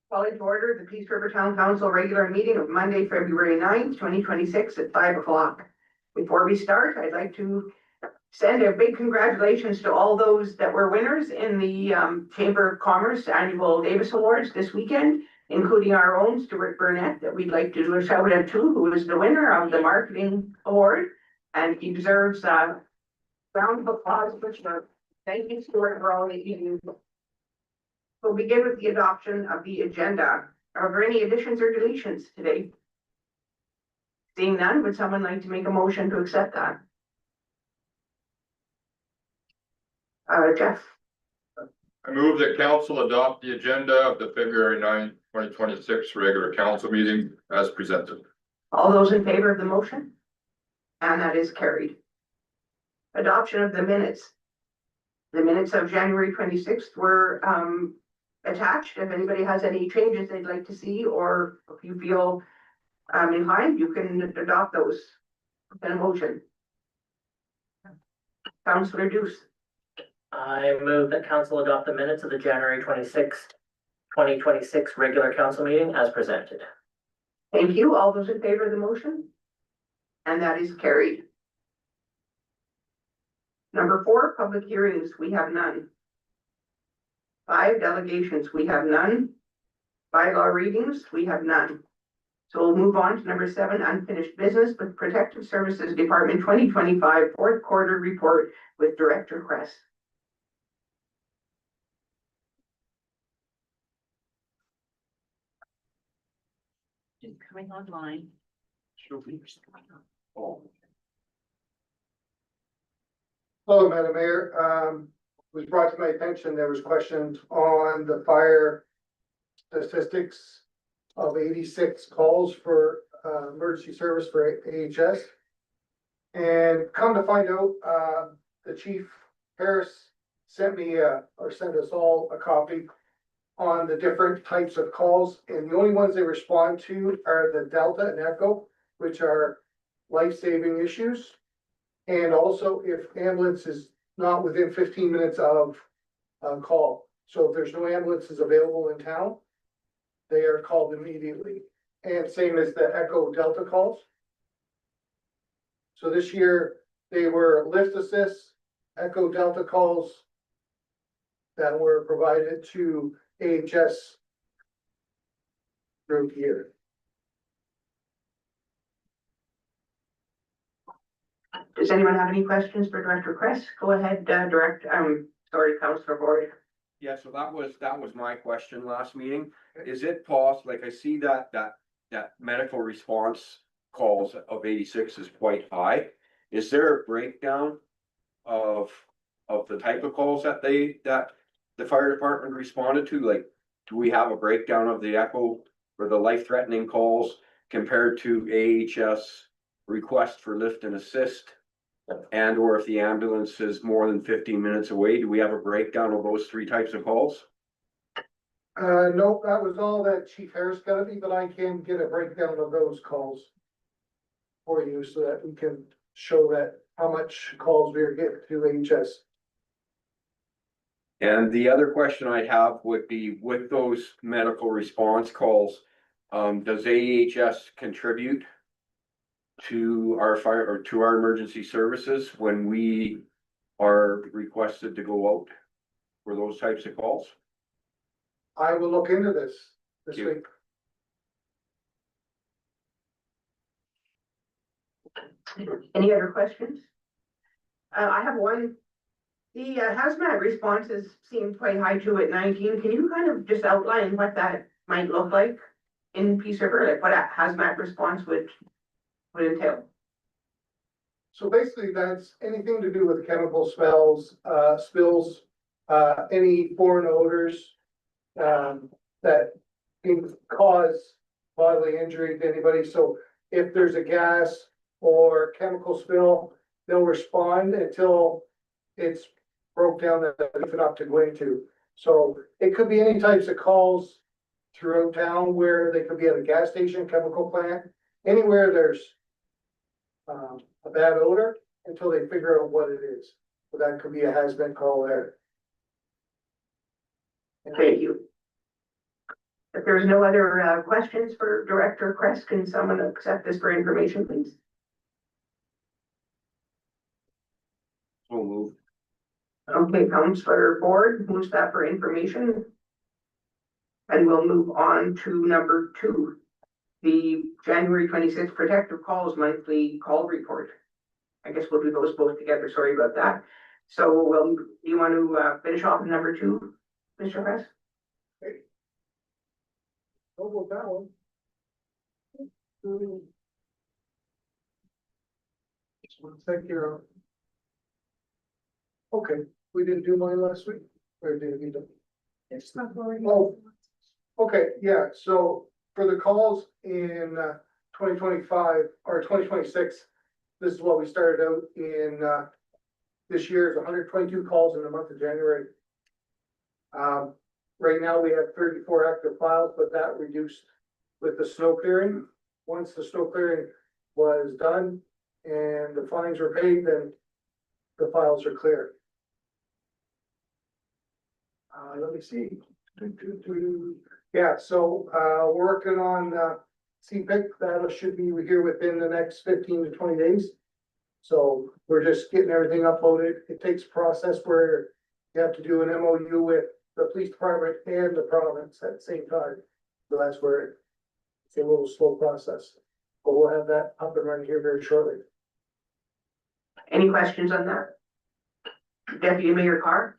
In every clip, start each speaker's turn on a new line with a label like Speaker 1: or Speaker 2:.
Speaker 1: Calling to order the Peace River Town Council regular meeting of Monday, February 9th, 2026 at 5 o'clock. Before we start, I'd like to send a big congratulations to all those that were winners in the Chamber of Commerce Annual Davis Awards this weekend, including our own Stuart Burnett, that we'd like to do a shout out to, who was the winner of the Marketing Award, and he deserves a round of applause for sure. Thank you, Stuart, for all that you do. We'll begin with the adoption of the agenda. Are there any additions or deletions today? Seeing none, would someone like to make a motion to accept that? Jeff.
Speaker 2: I move that council adopt the agenda of the February 9th, 2026 regular council meeting as presented.
Speaker 1: All those in favor of the motion? And that is carried. Adoption of the minutes. The minutes of January 26th were attached. If anybody has any changes they'd like to see, or if you feel inclined, you can adopt those in a motion. Councillor Deuce.
Speaker 3: I move that council adopt the minutes of the January 26th, 2026 regular council meeting as presented.
Speaker 1: Thank you. All those in favor of the motion? And that is carried. Number 4, public hearings. We have none. 5, delegations. We have none. Bylaw readings. We have none. So we'll move on to number 7, unfinished business with Protective Services Department 2025 fourth quarter report with Director Kress.
Speaker 4: Just coming online.
Speaker 5: Hello, Madam Mayor. It was brought to my attention, there was questions on the fire statistics of 86 calls for emergency service for AHS. And come to find out, the Chief Harris sent me or sent us all a copy on the different types of calls, and the only ones they respond to are the Delta and Echo, which are life-saving issues. And also if ambulance is not within 15 minutes of call. So if there's no ambulances available in town, they are called immediately. And same as the Echo Delta calls. So this year they were lift assist, Echo Delta calls that were provided to AHS group here.
Speaker 1: Does anyone have any questions for Director Kress? Go ahead, Councillor Boyd.
Speaker 6: Yeah, so that was my question last meeting. Is it possible, like I see that medical response calls of 86 is quite high. Is there a breakdown of the type of calls that the fire department responded to? Like, do we have a breakdown of the Echo or the life-threatening calls compared to AHS request for lift and assist? And or if the ambulance is more than 15 minutes away, do we have a breakdown of those 3 types of calls?
Speaker 5: No, that was all that Chief Harris got me, but I can get a breakdown of those calls for you so that we can show that how much calls we are getting to AHS.
Speaker 6: And the other question I'd have would be with those medical response calls, does AHS contribute to our fire or to our emergency services when we are requested to go out for those types of calls?
Speaker 5: I will look into this week.
Speaker 1: Any other questions? I have one. The hazmat responses seemed quite high too at 19. Can you kind of just outline what that might look like in Peace River, like what a hazmat response would entail?
Speaker 5: So basically that's anything to do with chemical spills, any foreign odors that can cause bodily injury to anybody. So if there's a gas or chemical spill, they'll respond until it's broke down enough to go into. So it could be any types of calls throughout town where they could be at a gas station, chemical plant, anywhere there's a bad odor until they figure out what it is. So that could be a hazmat call there.
Speaker 1: Thank you. If there's no other questions for Director Kress, can someone accept this for information, please?
Speaker 6: So move.
Speaker 1: Okay, Councillor Ford moves that for information. And we'll move on to number 2, the January 26th Protective Calls Monthly Call Report. I guess we'll do those both together, sorry about that. So, you want to finish off with number 2, Mr. Kress?
Speaker 5: Go with that one. Just one sec here. Okay, we didn't do mine last week, or did we do?
Speaker 4: There's not going.
Speaker 5: Oh, okay, yeah, so for the calls in 2025 or 2026, this is what we started out in this year's 122 calls in the month of January. Right now, we have 34 active files, but that reduced with the snow clearing. Once the snow clearing was done and the fines were paid, then the files are cleared. Let me see. Yeah, so we're working on CPIC. That should be here within the next 15 to 20 days. So we're just getting everything uploaded. It takes a process where you have to do an MOU with the police department and the province at the same time. So that's where it's a little slow process. But we'll have that up and running here very shortly.
Speaker 1: Any questions on that? Deputy Mayor Carr?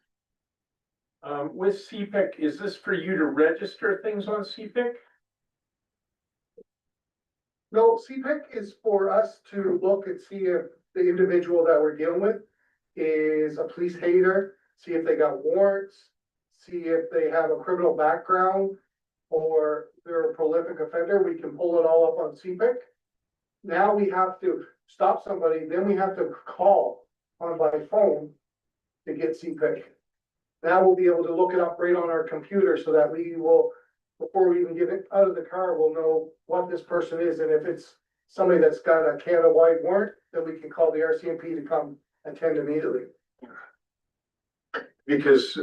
Speaker 7: With CPIC, is this for you to register things on CPIC?
Speaker 5: No, CPIC is for us to look and see if the individual that we're dealing with is a police hater, see if they got warrants, see if they have a criminal background, or they're a prolific offender. We can pull it all up on CPIC. Now we have to stop somebody, then we have to call on by phone to get CPIC. Now we'll be able to look it up right on our computer so that we will, before we even get it out of the car, we'll know what this person is. And if it's somebody that's got a Canada-wide warrant, then we can call the RCMP to come attend immediately.
Speaker 7: Because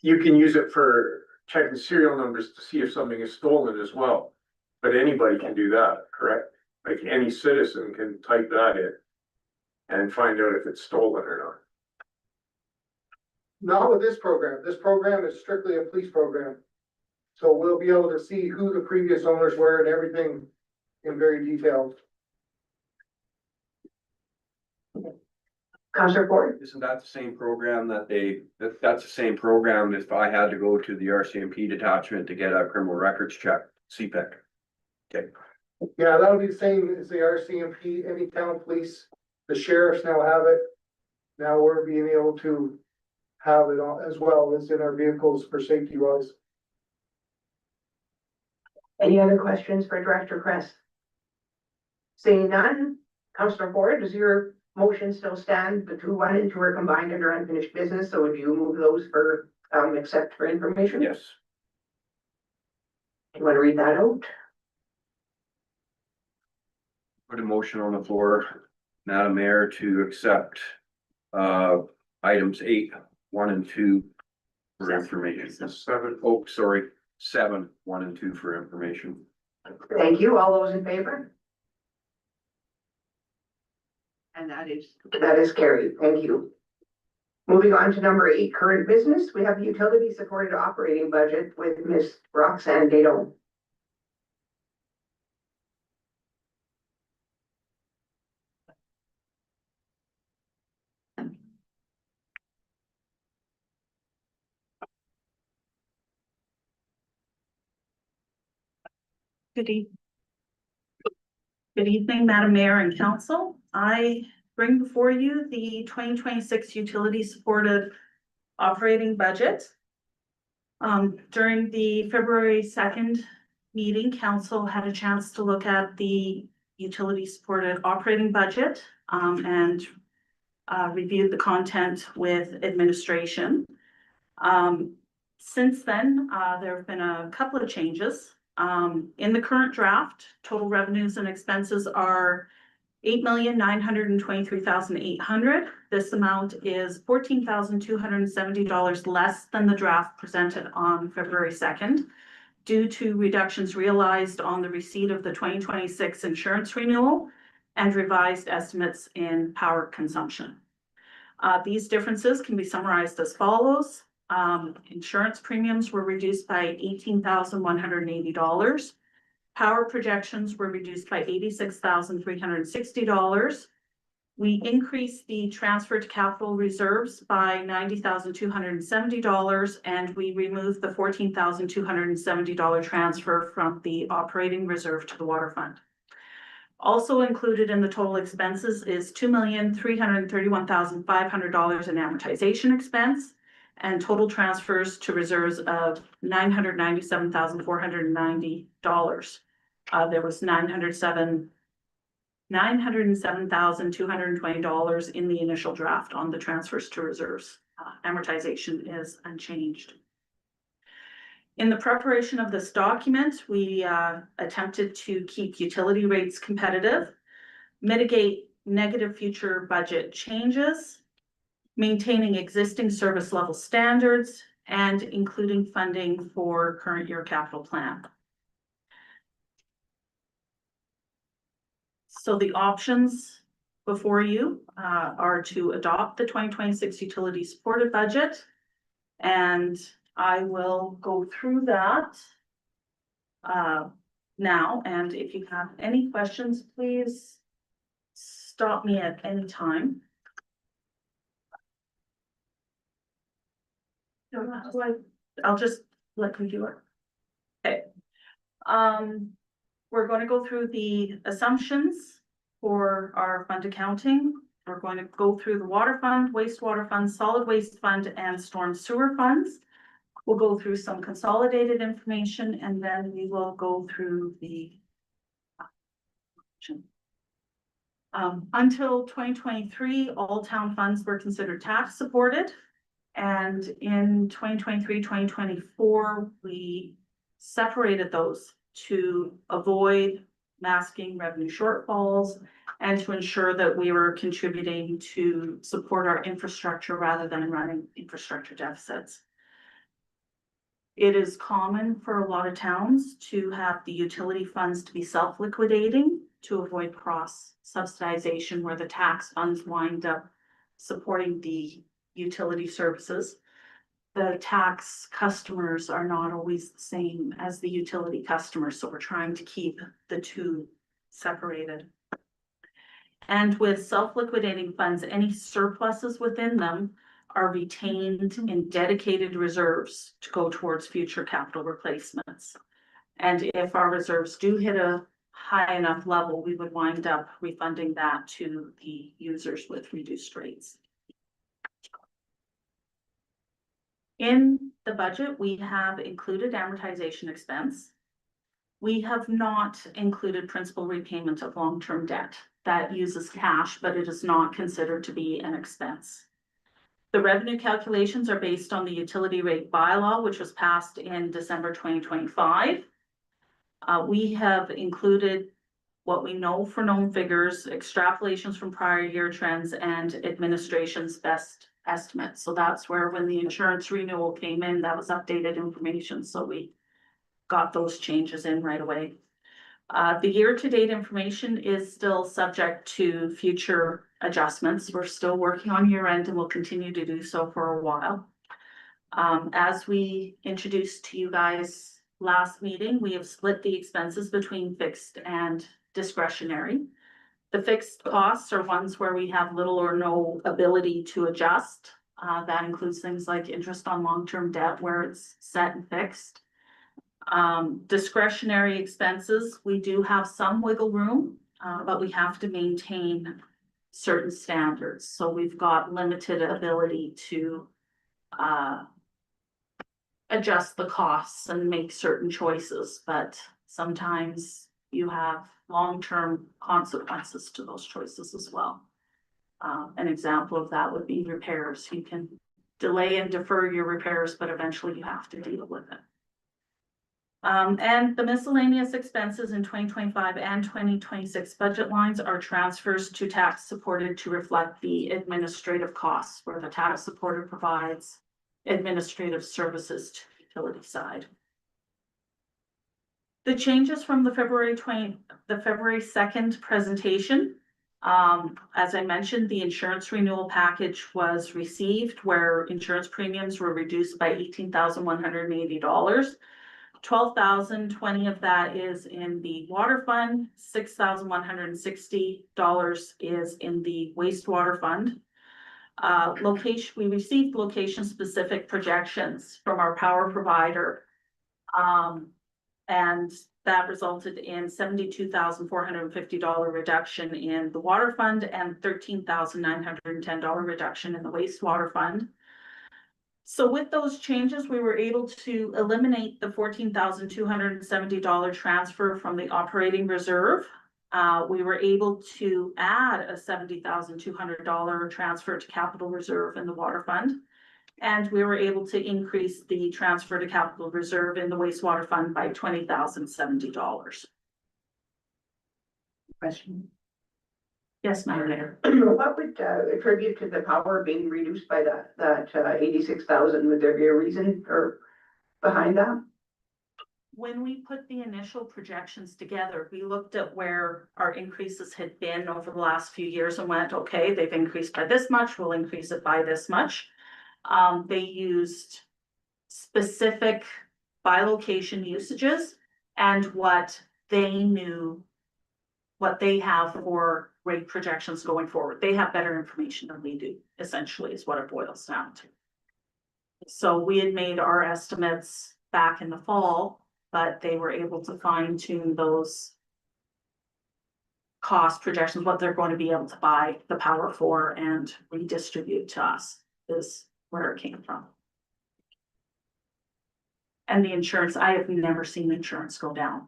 Speaker 7: you can use it for checking serial numbers to see if something is stolen as well. But anybody can do that, correct? Like any citizen can type that in and find out if it's stolen or not.
Speaker 5: Not with this program. This program is strictly a police program. So we'll be able to see who the previous owners were and everything in very detail.
Speaker 1: Councillor Ford?
Speaker 6: Isn't that the same program that's the same program if I had to go to the RCMP detachment to get a criminal records check, CPIC? Okay.
Speaker 5: Yeah, that'll be the same as the RCMP, any town police, the sheriffs now have it. Now we're being able to have it all as well as in our vehicles for safety wise.
Speaker 1: Any other questions for Director Kress? Seeing none, Councillor Ford, does your motion still stand? The 2, 1 and 2 are combined under unfinished business, so would you move those for, accept for information?
Speaker 6: Yes.
Speaker 1: You want to read that out?
Speaker 6: Put a motion on the floor, Madam Mayor, to accept items 8, 1 and 2 for information. 7, oh, sorry, 7, 1 and 2 for information.
Speaker 1: Thank you. All those in favor?
Speaker 4: And that is.
Speaker 1: That is carried. Thank you. Moving on to number 8, current business. We have the utility supported operating budget with Ms. Roxanne Gato.
Speaker 4: Good evening, Madam Mayor and Council. I bring before you the 2026 utility supported operating budget. During the February 2nd meeting, Council had a chance to look at the utility supported operating budget and reviewed the content with administration. Since then, there have been a couple of changes. In the current draft, total revenues and expenses are $8,923,800. This amount is $14,270 less than the draft presented on February 2nd, due to reductions realized on the receipt of the 2026 insurance renewal and revised estimates in power consumption. These differences can be summarized as follows. Insurance premiums were reduced by $18,180. Power projections were reduced by $86,360. We increased the transfer to capital reserves by $90,270, and we removed the $14,270 transfer from the operating reserve to the water fund. Also included in the total expenses is $2,331,500 in amortization expense, and total transfers to reserves of $997,490. There was $907,220 in the initial draft on the transfers to reserves. Amortization is unchanged. In the preparation of this document, we attempted to keep utility rates competitive, mitigate negative future budget changes, maintaining existing service level standards, and including funding for current year capital plan. So the options before you are to adopt the 2026 utility supported budget, and I will go through that now, and if you have any questions, please stop me at any time. I'll just let you do it. Okay. We're going to go through the assumptions for our fund accounting. We're going to go through the water fund, wastewater fund, solid waste fund, and storm sewer funds. We'll go through some consolidated information, and then we will go through the until 2023, all town funds were considered tax supported. And in 2023, 2024, we separated those to avoid masking revenue shortfalls and to ensure that we were contributing to support our infrastructure rather than running infrastructure deficits. It is common for a lot of towns to have the utility funds to be self-liquidating to avoid cross subsidization, where the tax funds wind up supporting the utility services. The tax customers are not always the same as the utility customers, so we're trying to keep the two separated. And with self-liquidating funds, any surpluses within them are retained in dedicated reserves to go towards future capital replacements. And if our reserves do hit a high enough level, we would wind up refunding that to the users with reduced rates. In the budget, we have included amortization expense. We have not included principal repayment of long-term debt. That uses cash, but it is not considered to be an expense. The revenue calculations are based on the utility rate bylaw, which was passed in December 2025. We have included what we know for known figures, extrapolations from prior year trends, and administration's best estimate. So that's where, when the insurance renewal came in, that was updated information. So we got those changes in right away. The year-to-date information is still subject to future adjustments. We're still working on year-end and will continue to do so for a while. As we introduced to you guys last meeting, we have split the expenses between fixed and discretionary. The fixed costs are ones where we have little or no ability to adjust. That includes things like interest on long-term debt, where it's set and fixed. Discretionary expenses, we do have some wiggle room, but we have to maintain certain standards. So we've got limited ability to adjust the costs and make certain choices, but sometimes you have long-term consequences to those choices as well. An example of that would be repairs. You can delay and defer your repairs, but eventually you have to deal with it. And the miscellaneous expenses in 2025 and 2026 budget lines are transfers to tax supported to reflect the administrative costs where the tax supported provides administrative services to the utility side. The changes from the February 2nd presentation. As I mentioned, the insurance renewal package was received where insurance premiums were reduced by $18,180. $12,020 of that is in the water fund, $6,160 is in the wastewater fund. We received location-specific projections from our power provider. And that resulted in $72,450 reduction in the water fund and $13,910 reduction in the wastewater fund. So with those changes, we were able to eliminate the $14,270 transfer from the operating reserve. We were able to add a $70,200 transfer to capital reserve in the water fund. And we were able to increase the transfer to capital reserve in the wastewater fund by $20,070.
Speaker 1: Question.
Speaker 4: Yes, Madam Mayor.
Speaker 1: What would attribute to the power being reduced by that 86,000? Would there be a reason or behind that?
Speaker 4: When we put the initial projections together, we looked at where our increases had been over the last few years and went, okay, they've increased by this much, we'll increase it by this much. They used specific by location usages and what they knew, what they have for rate projections going forward. They have better information than we do, essentially, is what it boils down to. So we had made our estimates back in the fall, but they were able to fine tune those cost projections, what they're going to be able to buy the power for and redistribute to us is where it came from. And the insurance, I have never seen insurance go down.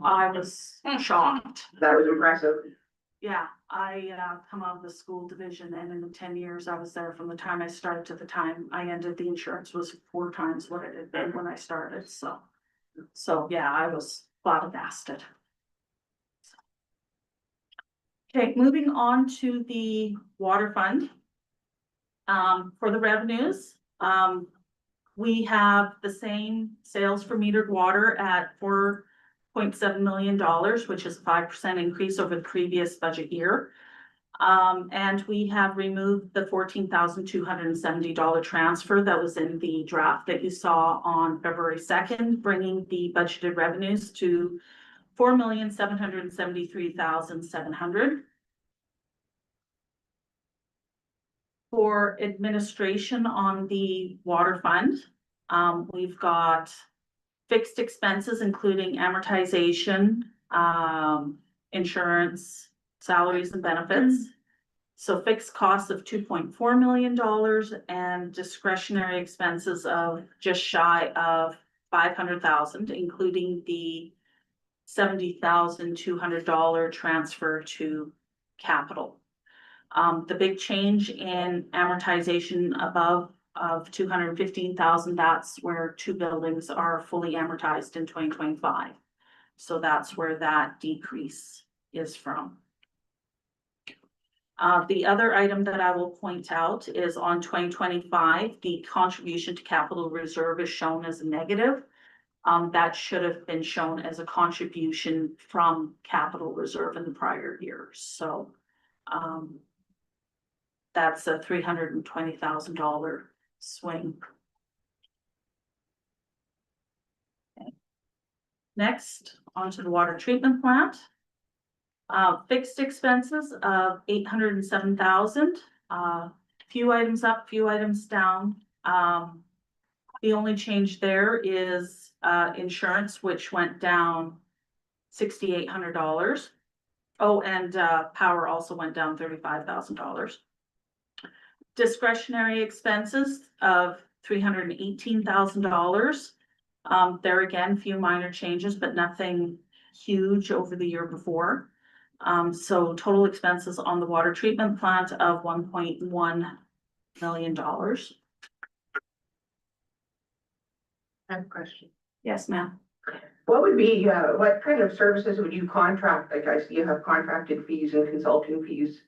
Speaker 4: I was shocked.
Speaker 1: That was impressive.
Speaker 4: Yeah, I come out of the school division and in the 10 years I was there, from the time I started to the time I ended, the insurance was 4 times what it had been when I started. So yeah, I was flabbergasted. Okay, moving on to the water fund. For the revenues, we have the same sales for metered water at $4.7 million, which is a 5% increase over the previous budget year. And we have removed the $14,270 transfer that was in the draft that you saw on February 2nd, bringing the budgeted revenues to $4,773,700. For administration on the water fund, we've got fixed expenses, including amortization, insurance, salaries and benefits. So fixed costs of $2.4 million and discretionary expenses of just shy of $500,000, including the $70,200 transfer to capital. The big change in amortization above of $215,000, that's where 2 buildings are fully amortized in 2025. So that's where that decrease is from. The other item that I will point out is on 2025, the contribution to capital reserve is shown as a negative. That should have been shown as a contribution from capital reserve in the prior years. So that's a $320,000 swing. Okay. Next, onto the water treatment plant. Fixed expenses of $807,000. Few items up, few items down. The only change there is insurance, which went down $6,800. Oh, and power also went down $35,000. Discretionary expenses of $318,000. There again, few minor changes, but nothing huge over the year before. So total expenses on the water treatment plant of $1.1 million.
Speaker 1: I have a question.
Speaker 4: Yes, ma'am.
Speaker 1: What would be, what kind of services would you contract? Like I see you have contracted fees and consulting fees.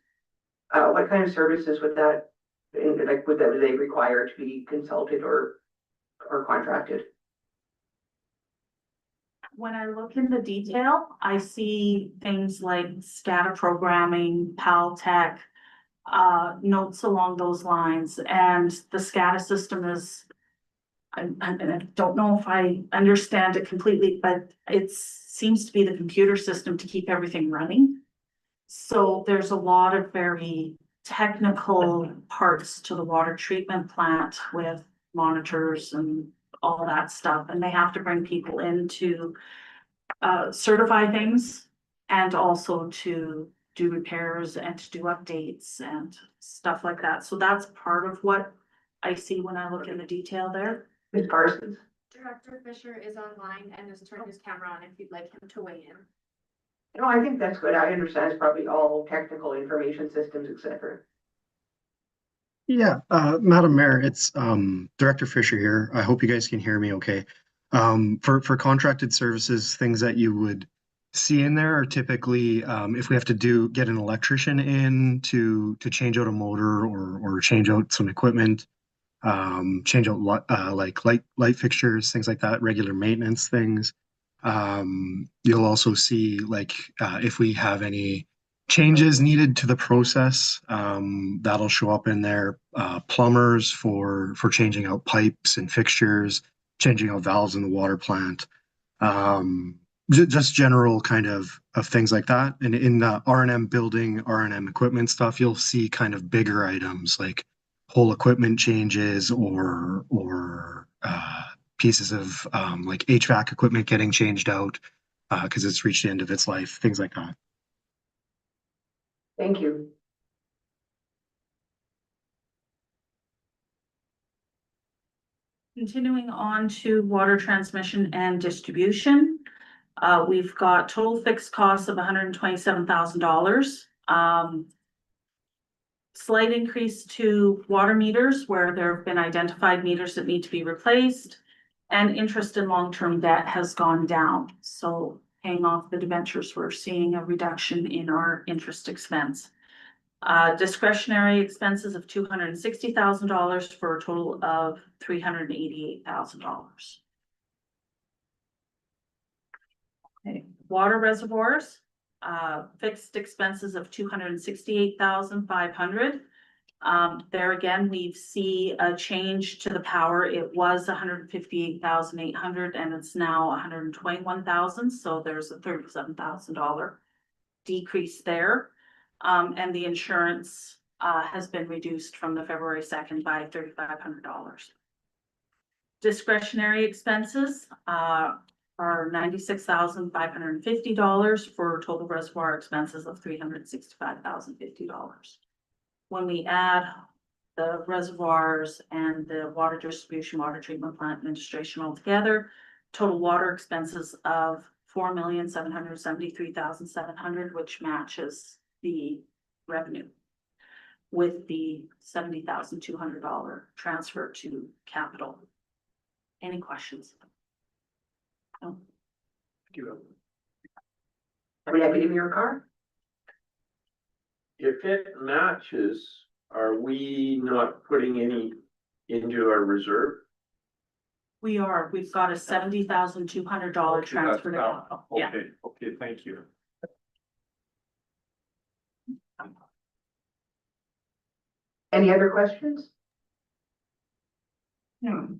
Speaker 1: What kind of services would that, like, would they require to be consulted or contracted?
Speaker 4: When I look in the detail, I see things like SCADA programming, PAL Tech, notes along those lines, and the SCADA system is. I don't know if I understand it completely, but it seems to be the computer system to keep everything running. So there's a lot of very technical parts to the water treatment plant with monitors and all that stuff, and they have to bring people in to certify things and also to do repairs and to do updates and stuff like that. So that's part of what I see when I look in the detail there.
Speaker 1: Ms. Parsons?
Speaker 8: Director Fisher is online and has turned his camera on if you'd like him to weigh in.
Speaker 1: No, I think that's good. I understand it's probably all technical information systems, et cetera.
Speaker 9: Yeah, Madam Mayor, it's Director Fisher here. I hope you guys can hear me okay. For contracted services, things that you would see in there are typically if we have to get an electrician in to change out a motor or change out some equipment, change out like light fixtures, things like that, regular maintenance things. You'll also see like if we have any changes needed to the process, that'll show up in there. Plumbers for changing out pipes and fixtures, changing out valves in the water plant. Just general kind of things like that. And in the R&M building, R&M equipment stuff, you'll see kind of bigger items like whole equipment changes or pieces of like HVAC equipment getting changed out because it's reached the end of its life, things like that.
Speaker 1: Thank you.
Speaker 4: Continuing on to water transmission and distribution. We've got total fixed costs of $127,000. Slight increase to water meters where there have been identified meters that need to be replaced, and interest in long-term debt has gone down. So paying off the debentures, we're seeing a reduction in our interest expense. Discretionary expenses of $260,000 for a total of $388,000. Okay, water reservoirs, fixed expenses of $268,500. There again, we see a change to the power. It was $158,800 and it's now $121,000. So there's a $37,000 decrease there. And the insurance has been reduced from the February 2nd by $3,500. Discretionary expenses are $96,550 for total reservoir expenses of $365,050. When we add the reservoirs and the water distribution, water treatment plant administration all together, total water expenses of $4,773,700, which matches the revenue with the $70,200 transfer to capital. Any questions? No.
Speaker 1: Are we happy to be your car?
Speaker 7: If it matches, are we not putting any into our reserve?
Speaker 4: We are, we've got a $70,200 transfer to capital. Yeah.
Speaker 7: Okay, thank you.
Speaker 1: Any other questions?
Speaker 4: No.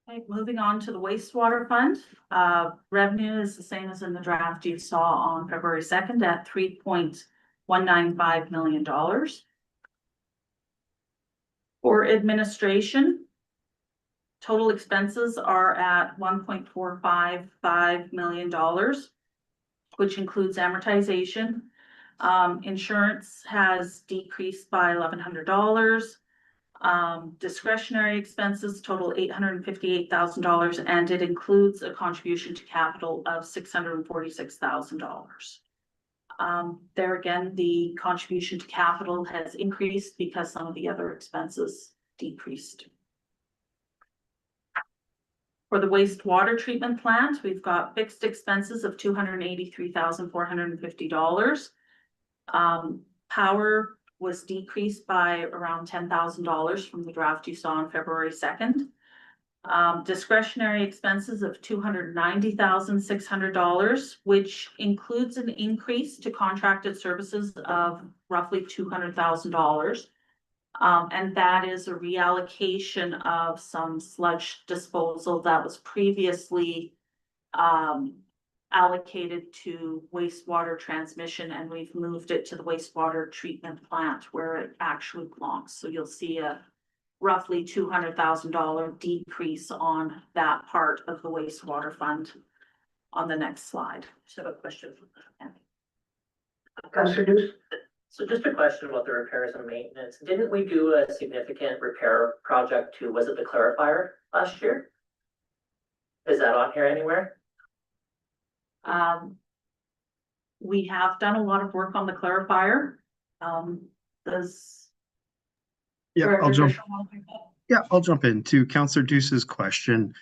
Speaker 4: Okay, moving on to the wastewater fund. Revenue is the same as in the draft you saw on February 2nd at $3.195 million. For administration, total expenses are at $1.455 million, which includes amortization. Insurance has decreased by $1,100. Discretionary expenses total $858,000, and it includes a contribution to capital of $646,000. There again, the contribution to capital has increased because some of the other expenses decreased. For the wastewater treatment plant, we've got fixed expenses of $283,450. Power was decreased by around $10,000 from the draft you saw on February 2nd. Discretionary expenses of $290,600, which includes an increase to contracted services of roughly $200,000. And that is a reallocation of some sludge disposal that was previously allocated to wastewater transmission, and we've moved it to the wastewater treatment plant where it actually belongs. So you'll see a roughly $200,000 decrease on that part of the wastewater fund on the next slide.
Speaker 3: Just have a question.
Speaker 1: Councillor Duce?
Speaker 3: So just a question about the repairs and maintenance. Didn't we do a significant repair project to, was it the clarifier last year? Is that on here anywhere?
Speaker 4: We have done a lot of work on the clarifier. Does
Speaker 9: Yeah,
Speaker 4: Director
Speaker 9: I'll jump.
Speaker 4: Fisher want to pick up?
Speaker 9: Yeah, I'll jump in to Councillor Deuce's question.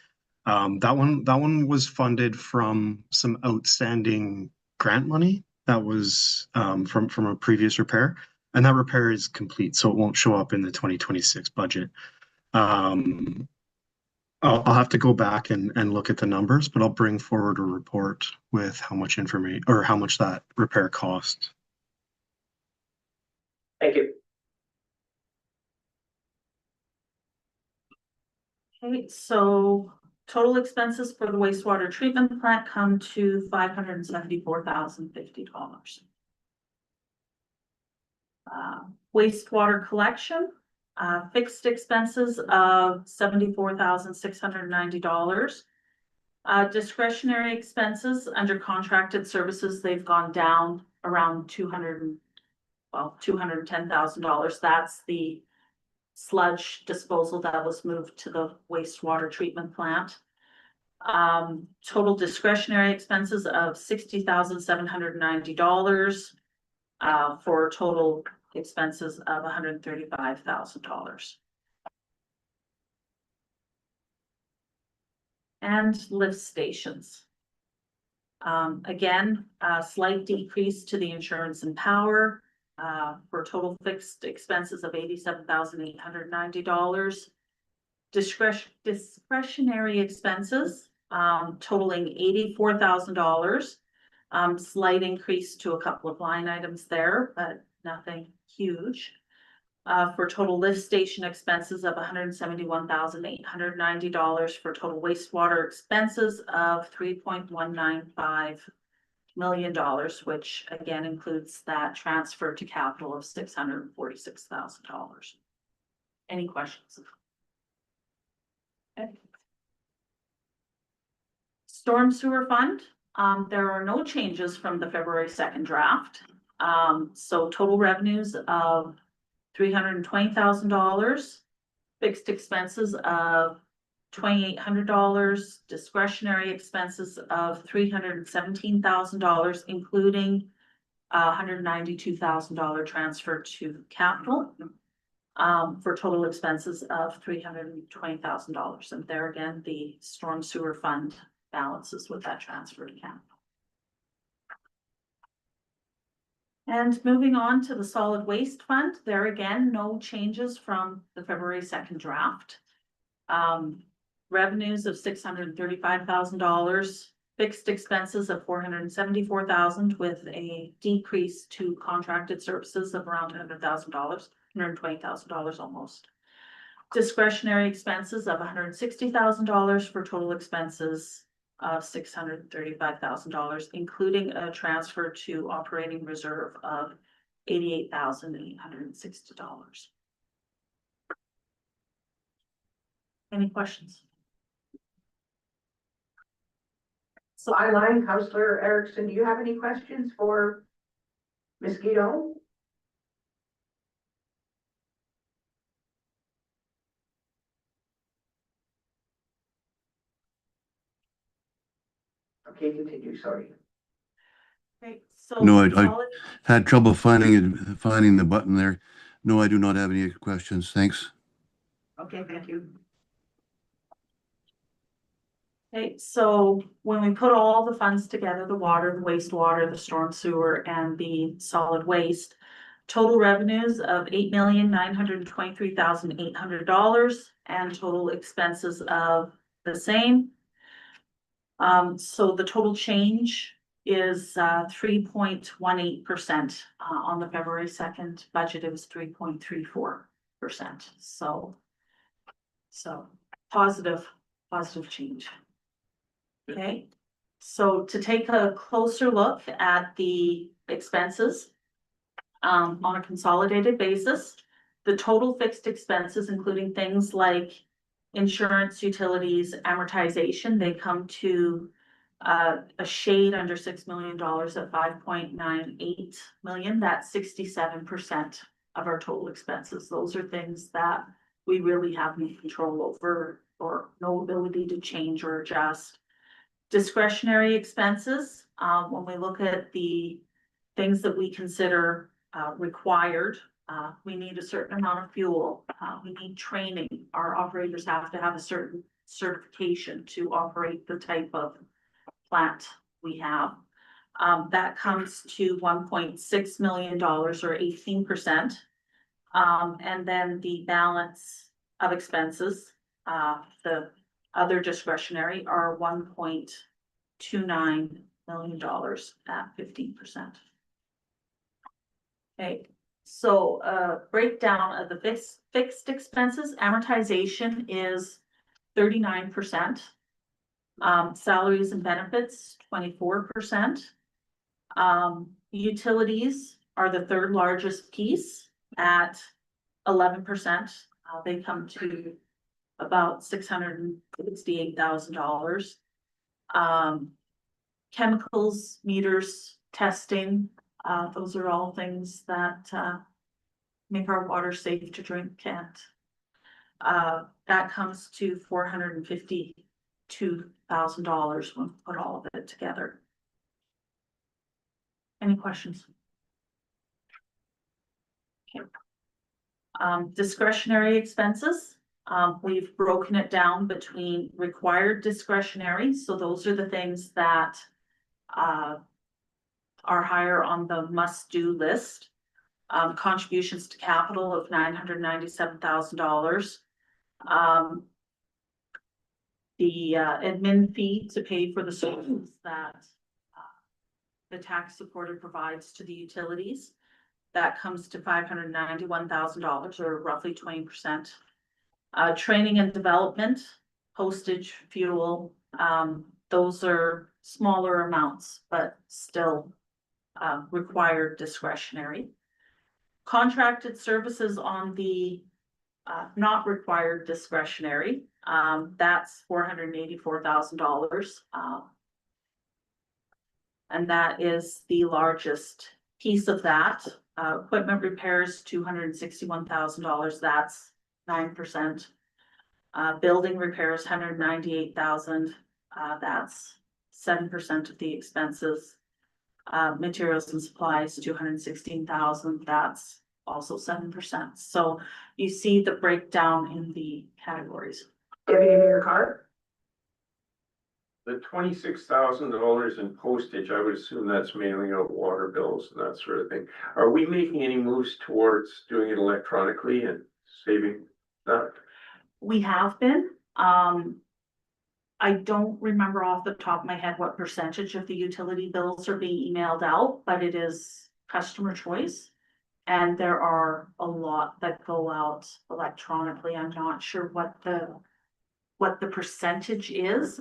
Speaker 9: That one was funded from some outstanding grant money that was from a previous repair, and that repair is complete, so it won't show up in the 2026 budget. I'll have to go back and look at the numbers, but I'll bring forward a report with how much information or how much that repair cost.
Speaker 3: Thank you.
Speaker 4: Okay, so total expenses for the wastewater treatment plant come to $574,050. Wastewater collection, fixed expenses of $74,690. Discretionary expenses under contracted services, they've gone down around $210,000. That's the sludge disposal that was moved to the wastewater treatment plant. Total discretionary expenses of $60,790 for total expenses of $135,000. And lift stations. Again, a slight decrease to the insurance and power. For total fixed expenses of $87,890. Discretionary expenses totaling $84,000. Slight increase to a couple of line items there, but nothing huge. For total lift station expenses of $171,890 for total wastewater expenses of $3.195 million, which again includes that transfer to capital of $646,000. Any questions? Okay. Storm sewer fund, there are no changes from the February 2nd draft. So total revenues of $320,000, fixed expenses of $2,800, discretionary expenses of $317,000, including $192,000 transfer to capital, for total expenses of $320,000. And there again, the storm sewer fund balances with that transfer to capital. And moving on to the solid waste fund, there again, no changes from the February 2nd draft. Revenues of $635,000, fixed expenses of $474,000 with a decrease to contracted services of around $100,000, $120,000 almost. Discretionary expenses of $160,000 for total expenses of $635,000, including a transfer to operating reserve of $88,860. Any questions?
Speaker 1: Byline, Councillor Erickson, do you have any questions for Ms. Guido? Okay, continue, sorry.
Speaker 4: Okay, so
Speaker 10: No, I
Speaker 4: solid-
Speaker 10: had trouble finding the button there. No, I do not have any questions. Thanks.
Speaker 1: Okay, thank you.
Speaker 4: Okay, so when we put all the funds together, the water, the wastewater, the storm sewer, and the solid waste, total revenues of $8,923,800 and total expenses of the same. So the total change is 3.18%. On the February 2nd budget, it was 3.34%. So positive change. Okay, so to take a closer look at the expenses, on a consolidated basis, the total fixed expenses, including things like insurance, utilities, amortization, they come to a shade under $6 million at 5.98 million. That's 67% of our total expenses. Those are things that we really have no control over or no ability to change or adjust. Discretionary expenses, when we look at the things that we consider required, we need a certain amount of fuel, we need training. Our operators have to have a certain certification to operate the type of plant we have. That comes to $1.6 million or 18%. And then the balance of expenses, the other discretionary are $1.29 million at 15%. Okay, so breakdown of the fixed expenses, amortization is 39%. Salaries and benefits, 24%. Utilities are the third largest piece at 11%. They come to about $668,000. Chemicals, meters, testing, those are all things that make our water safe to drink. And that comes to $452,000 when we put all of it together. Any questions? Okay. Discretionary expenses. We've broken it down between required discretionary. So those are the things that are higher on the must-do list. Contributions to capital of $997,000. The admin fee to pay for the services that the tax supporter provides to the utilities. That comes to $591,000 or roughly 20%. Training and development, postage, fuel, those are smaller amounts, but still required discretionary. Contracted services on the not required discretionary, that's $484,000. And that is the largest piece of that. Equipment repairs, $261,000, that's 9%. Building repairs, $198,000, that's 7% of the expenses. Materials and supplies, $216,000, that's also 7%. So you see the breakdown in the categories.
Speaker 1: Debbie, give me your card.
Speaker 7: The $26,000 in postage, I would assume that's mailing out water bills and that sort of thing. Are we making any moves towards doing it electronically and saving that?
Speaker 4: We have been. I don't remember off the top of my head what percentage of the utility bills are being emailed out, but it is customer choice. And there are a lot that go out electronically. I'm not sure what the percentage is.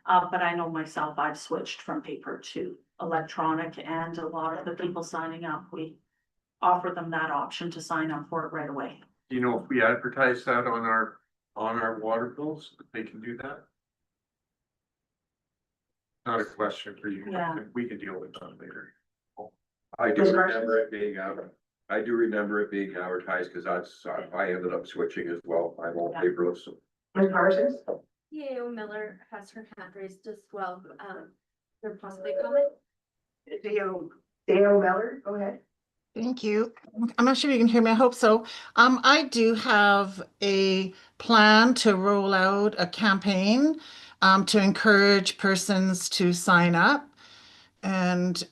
Speaker 4: But I know myself, I've switched from paper to electronic, and a lot of the people signing up, we offer them that option to sign up for it right away.
Speaker 7: Do you know if we advertise that on our water bills, that they can do that? Not a question for you.
Speaker 4: Yeah.
Speaker 7: We can deal with that later.
Speaker 6: I do remember it being advertised, because that's, I ended up switching as well. I'm all paperless.
Speaker 1: Ms. Parsons?
Speaker 8: Yale Miller has her hand raised as well. There possibly comment?
Speaker 1: Dale Miller, go ahead.
Speaker 11: Thank you. I'm not sure if you can hear me. I hope so. I do have a plan to roll out a campaign to encourage persons to sign up and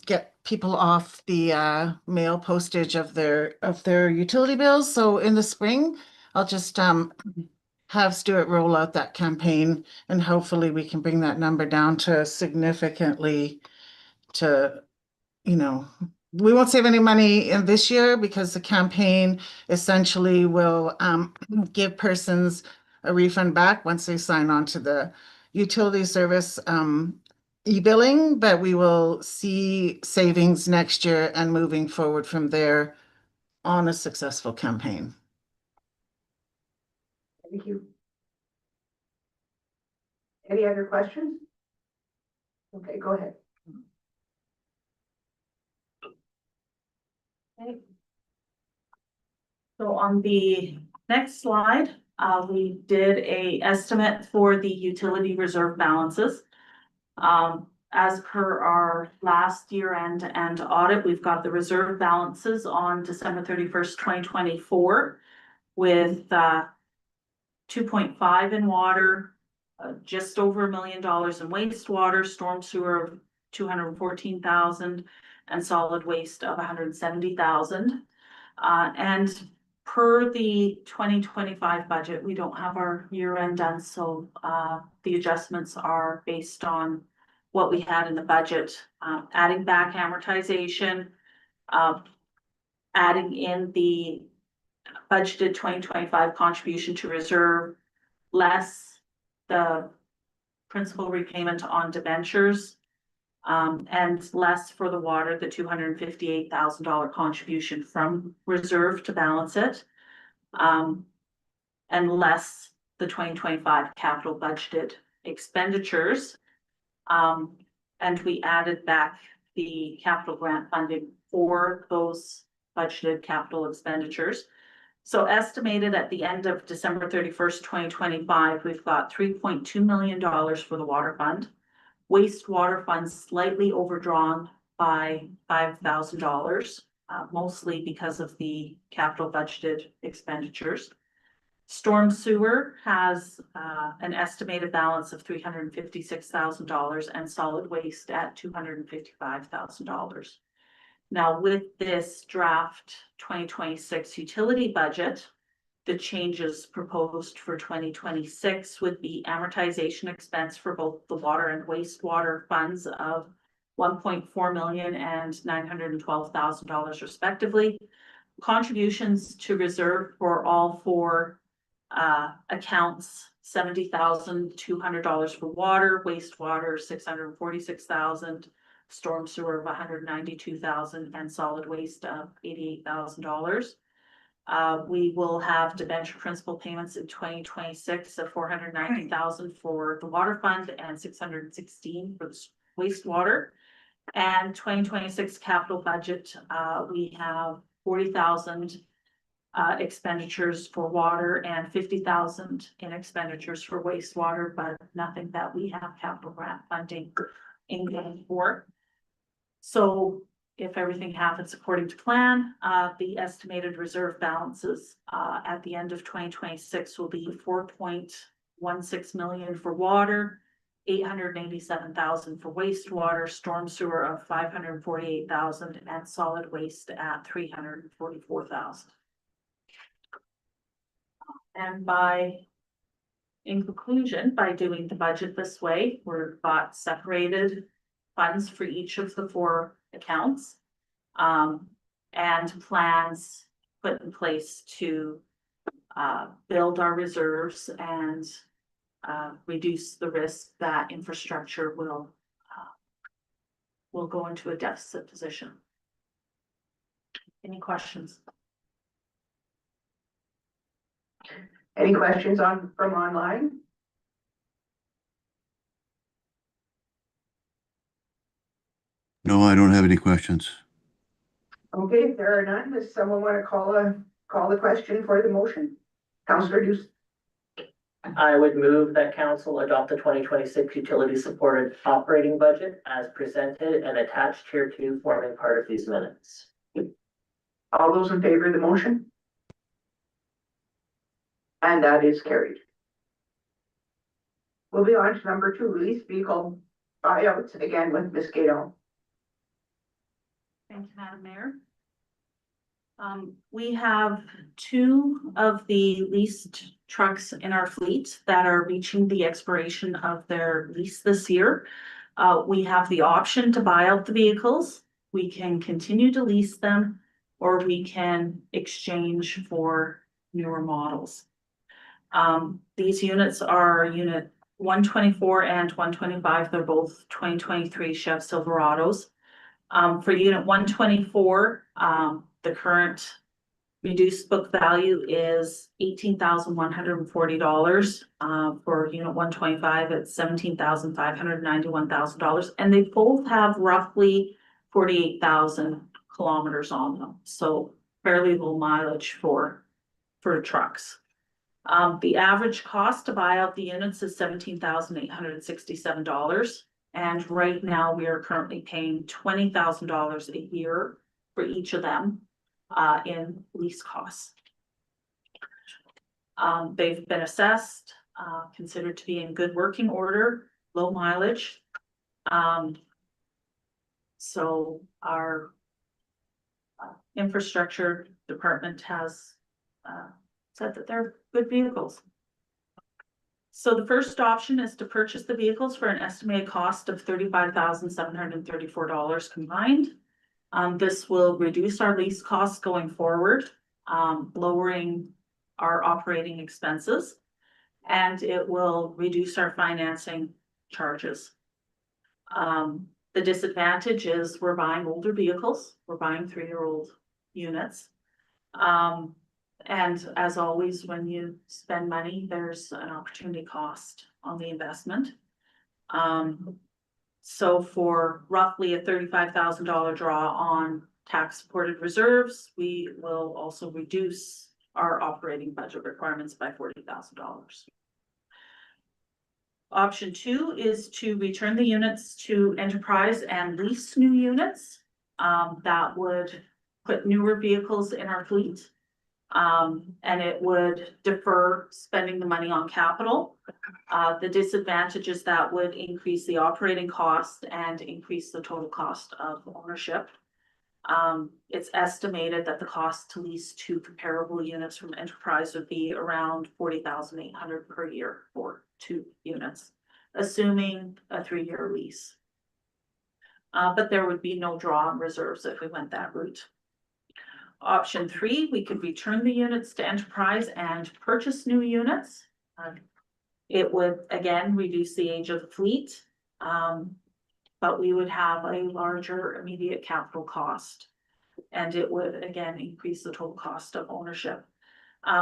Speaker 11: get people off the mail postage of their utility bills. So in the spring, I'll just have Stuart roll out that campaign, and hopefully we can bring that number down to significantly to, you know, we won't save any money in this year because the campaign essentially will give persons a refund back once they sign on to the utility service e-billing, but we will see savings next year and moving forward from there on a successful campaign.
Speaker 1: Thank you. Any other questions? Okay, go ahead.
Speaker 4: Okay. So on the next slide, we did a estimate for the utility reserve balances. As per our last year end and audit, we've got the reserve balances on December 31st, 2024 with 2.5 in water, just over $1 million in wastewater, storm sewer of 214,000, and solid waste of 170,000. And per the 2025 budget, we don't have our year end done, so the adjustments are based on what we had in the budget, adding back amortization, adding in the budgeted 2025 contribution to reserve, less the principal repayment on debentures, and less for the water, the $258,000 contribution from reserve to balance it, and less the 2025 capital budgeted expenditures. And we added back the capital grant funding for those budgeted capital expenditures. So estimated at the end of December 31st, 2025, we've got $3.2 million for the water fund. Wastewater funds slightly overdrawn by $5,000, mostly because of the capital budgeted expenditures. Storm sewer has an estimated balance of $356,000 and solid waste at $255,000. Now, with this draft 2026 utility budget, the changes proposed for 2026 would be amortization expense for both the water and wastewater funds of $1.4 million and $912,000 respectively. Contributions to reserve for all four accounts, $70,200 for water, wastewater, $646,000, storm sewer of $192,000, and solid waste of $88,000. We will have debenture principal payments in 2026 of $490,000 for the water fund and $616,000 for the wastewater. And 2026 capital budget, we have $40,000 expenditures for water and $50,000 in expenditures for wastewater, but nothing that we have capital grant funding in for. So if everything happens according to plan, the estimated reserve balances at the end of 2026 will be $4.16 million for water, $887,000 for wastewater, storm sewer of $548,000, and solid waste at $344,000. And in conclusion, by doing the budget this way, we've got separated funds for each of the four accounts, and plans put in place to build our reserves and reduce the risk that infrastructure will go into a deficit position. Any questions?
Speaker 1: Any questions from online?
Speaker 10: No, I don't have any questions.
Speaker 1: Okay, if there are none, does someone want to call the question for the motion? Councillor Duce.
Speaker 3: I would move that council adopt the 2026 utility supported operating budget as presented and attached here to forming part of these minutes.
Speaker 1: All those in favor of the motion? And that is carried. Moving on to number 2, lease vehicle buyouts, again with Ms. Gato.
Speaker 4: Thank you, Madam Mayor. We have 2 of the leased trucks in our fleet that are reaching the expiration of their lease this year. We have the option to buy out the vehicles. We can continue to lease them, or we can exchange for newer models. These units are unit 124 and 125. They're both 2023 Chev Silverados. For unit 124, the current reduced book value is $18,140. For unit 125, it's $17,591,000, and they both have roughly 48,000 kilometers on them, so fairly low mileage for trucks. The average cost to buy out the units is $17,867. And right now, we are currently paying $20,000 a year for each of them in lease costs. They've been assessed, considered to be in good working order, low mileage. So our infrastructure department has said that they're good vehicles. So the first option is to purchase the vehicles for an estimated cost of $35,734 combined. This will reduce our lease costs going forward, lowering our operating expenses, and it will reduce our financing charges. The disadvantage is we're buying older vehicles, we're buying 3-year-old units. And as always, when you spend money, there's an opportunity cost on the investment. So for roughly a $35,000 draw on tax supported reserves, we will also reduce our operating budget requirements by $40,000. Option 2 is to return the units to Enterprise and lease new units. That would put newer vehicles in our fleet. And it would defer spending the money on capital. The disadvantage is that would increase the operating cost and increase the total cost of ownership. It's estimated that the cost to lease 2 comparable units from Enterprise would be around $40,800 per year for 2 units, assuming a 3-year lease. But there would be no draw on reserves if we went that route. Option 3, we could return the units to Enterprise and purchase new units. It would again reduce the age of the fleet, but we would have a larger immediate capital cost, and it would again increase the total cost of ownership.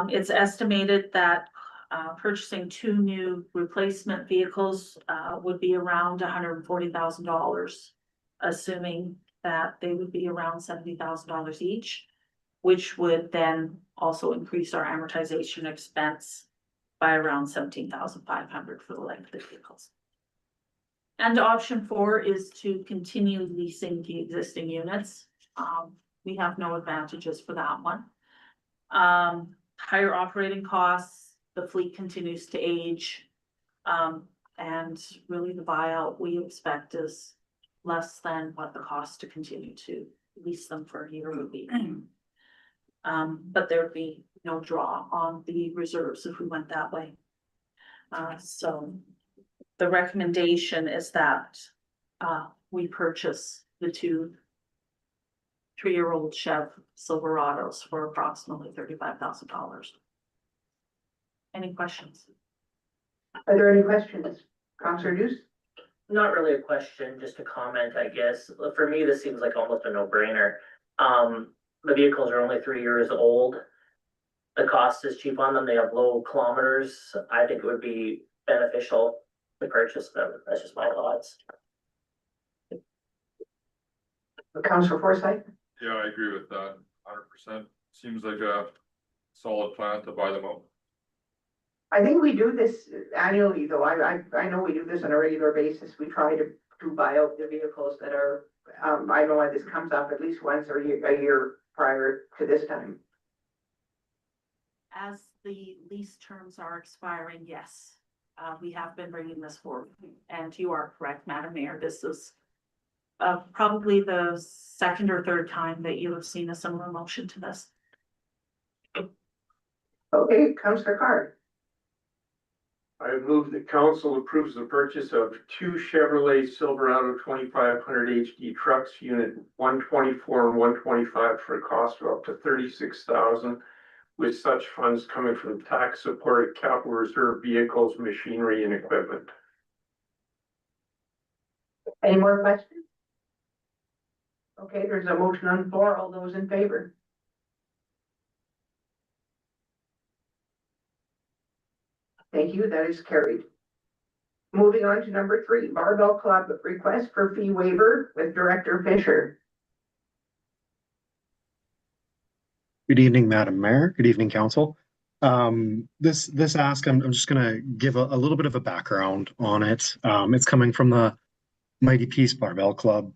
Speaker 4: It's estimated that purchasing 2 new replacement vehicles would be around $140,000, assuming that they would be around $70,000 each, which would then also increase our amortization expense by around $17,500 for the life of the vehicles. And option 4 is to continue leasing the existing units. We have no advantages for that one. Higher operating costs, the fleet continues to age, and really the buyout we expect is less than what the cost to continue to lease them for a year would be. But there would be no draw on the reserves if we went that way. So the recommendation is that we purchase the 2 3-year-old Chev Silverados for approximately $35,000. Any questions?
Speaker 1: Are there any questions? Councillor Deuce?
Speaker 3: Not really a question, just a comment, I guess. For me, this seems like almost a no-brainer. The vehicles are only 3 years old. The cost is cheap on them. They have low kilometers. I think it would be beneficial to purchase them. That's just my thoughts.
Speaker 1: Councillor Forsyth?
Speaker 2: Yeah, I agree with that 100%. Seems like a solid plan to buy them out.
Speaker 1: I think we do this annually, though. I know we do this on a regular basis. We try to buy out the vehicles that are, I know this comes up at least once a year prior to this time.
Speaker 4: As the lease terms are expiring, yes, we have been bringing this forward. And you are correct, Madam Mayor, this is probably the second or third time that you have seen a similar motion to this.
Speaker 1: Okay, Councillor Carr.
Speaker 7: I move that council approves the purchase of two Chevrolet Silverado 2500 HD trucks, unit 124 and 125 for a cost of up to 36,000, with such funds coming from tax supported capital reserve vehicles, machinery and equipment.
Speaker 1: Any more questions? Okay, there's a motion on the floor. All those in favor? Thank you, that is carried. Moving on to number 3, Barbell Club request for fee waiver with Director Fisher.
Speaker 9: Good evening, Madam Mayor. Good evening, Council. This ask, I'm just gonna give a little bit of a background on it. It's coming from the Mighty Peace Barbell Club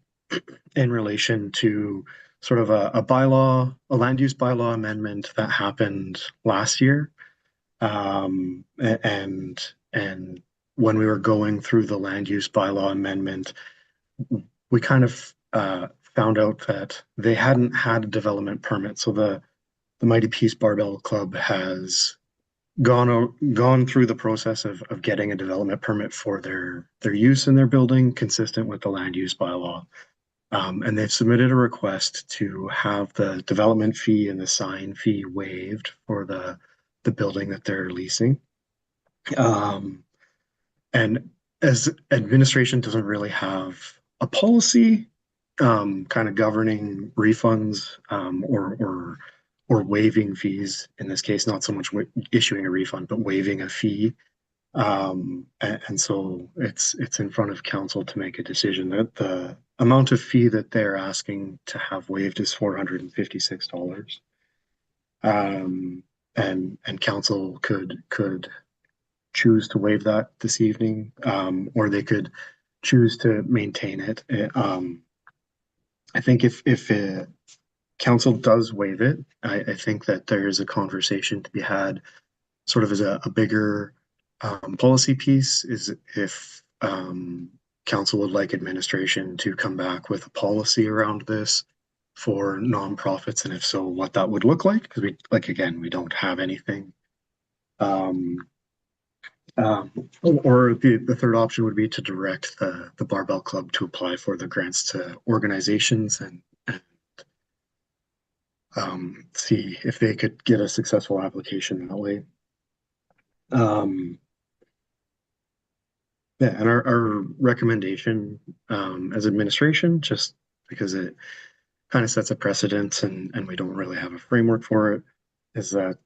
Speaker 9: in relation to sort of a bylaw, a land use bylaw amendment that happened last year. And when we were going through the land use bylaw amendment, we kind of found out that they hadn't had a development permit. So the Mighty Peace Barbell Club has gone through the process of getting a development permit for their use in their building consistent with the land use bylaw. And they've submitted a request to have the development fee and the sign fee waived for the building that they're leasing. And as administration doesn't really have a policy kind of governing refunds or waiving fees, in this case, not so much issuing a refund, but waiving a fee. And so it's in front of council to make a decision. That the amount of fee that they're asking to have waived is $456. And council could choose to waive that this evening, or they could choose to maintain it. I think if council does waive it, I think that there is a conversation to be had, sort of as a bigger policy piece, is if council would like administration to come back with a policy around this for nonprofits, and if so, what that would look like, because we don't have anything. Or the third option would be to direct the Barbell Club to apply for the grants to organizations and see if they could get a successful application that way. Yeah, and our recommendation as administration, just because it kind of sets a precedent and we don't really have a framework for it, is that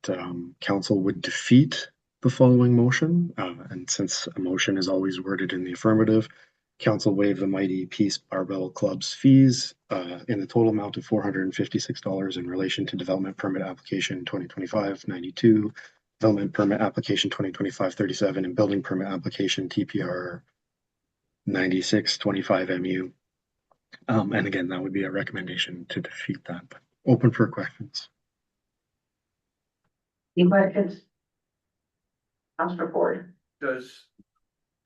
Speaker 9: council would defeat the following motion. And since a motion is always worded in the affirmative, council waive the Mighty Peace Barbell Club's fees in the total amount of $456 in relation to development permit application 2025-92, development permit application 2025-37, and building permit application TPR 9625MU. And again, that would be a recommendation to defeat that. But open for questions.
Speaker 1: Any questions? Councillor Ford.
Speaker 6: Does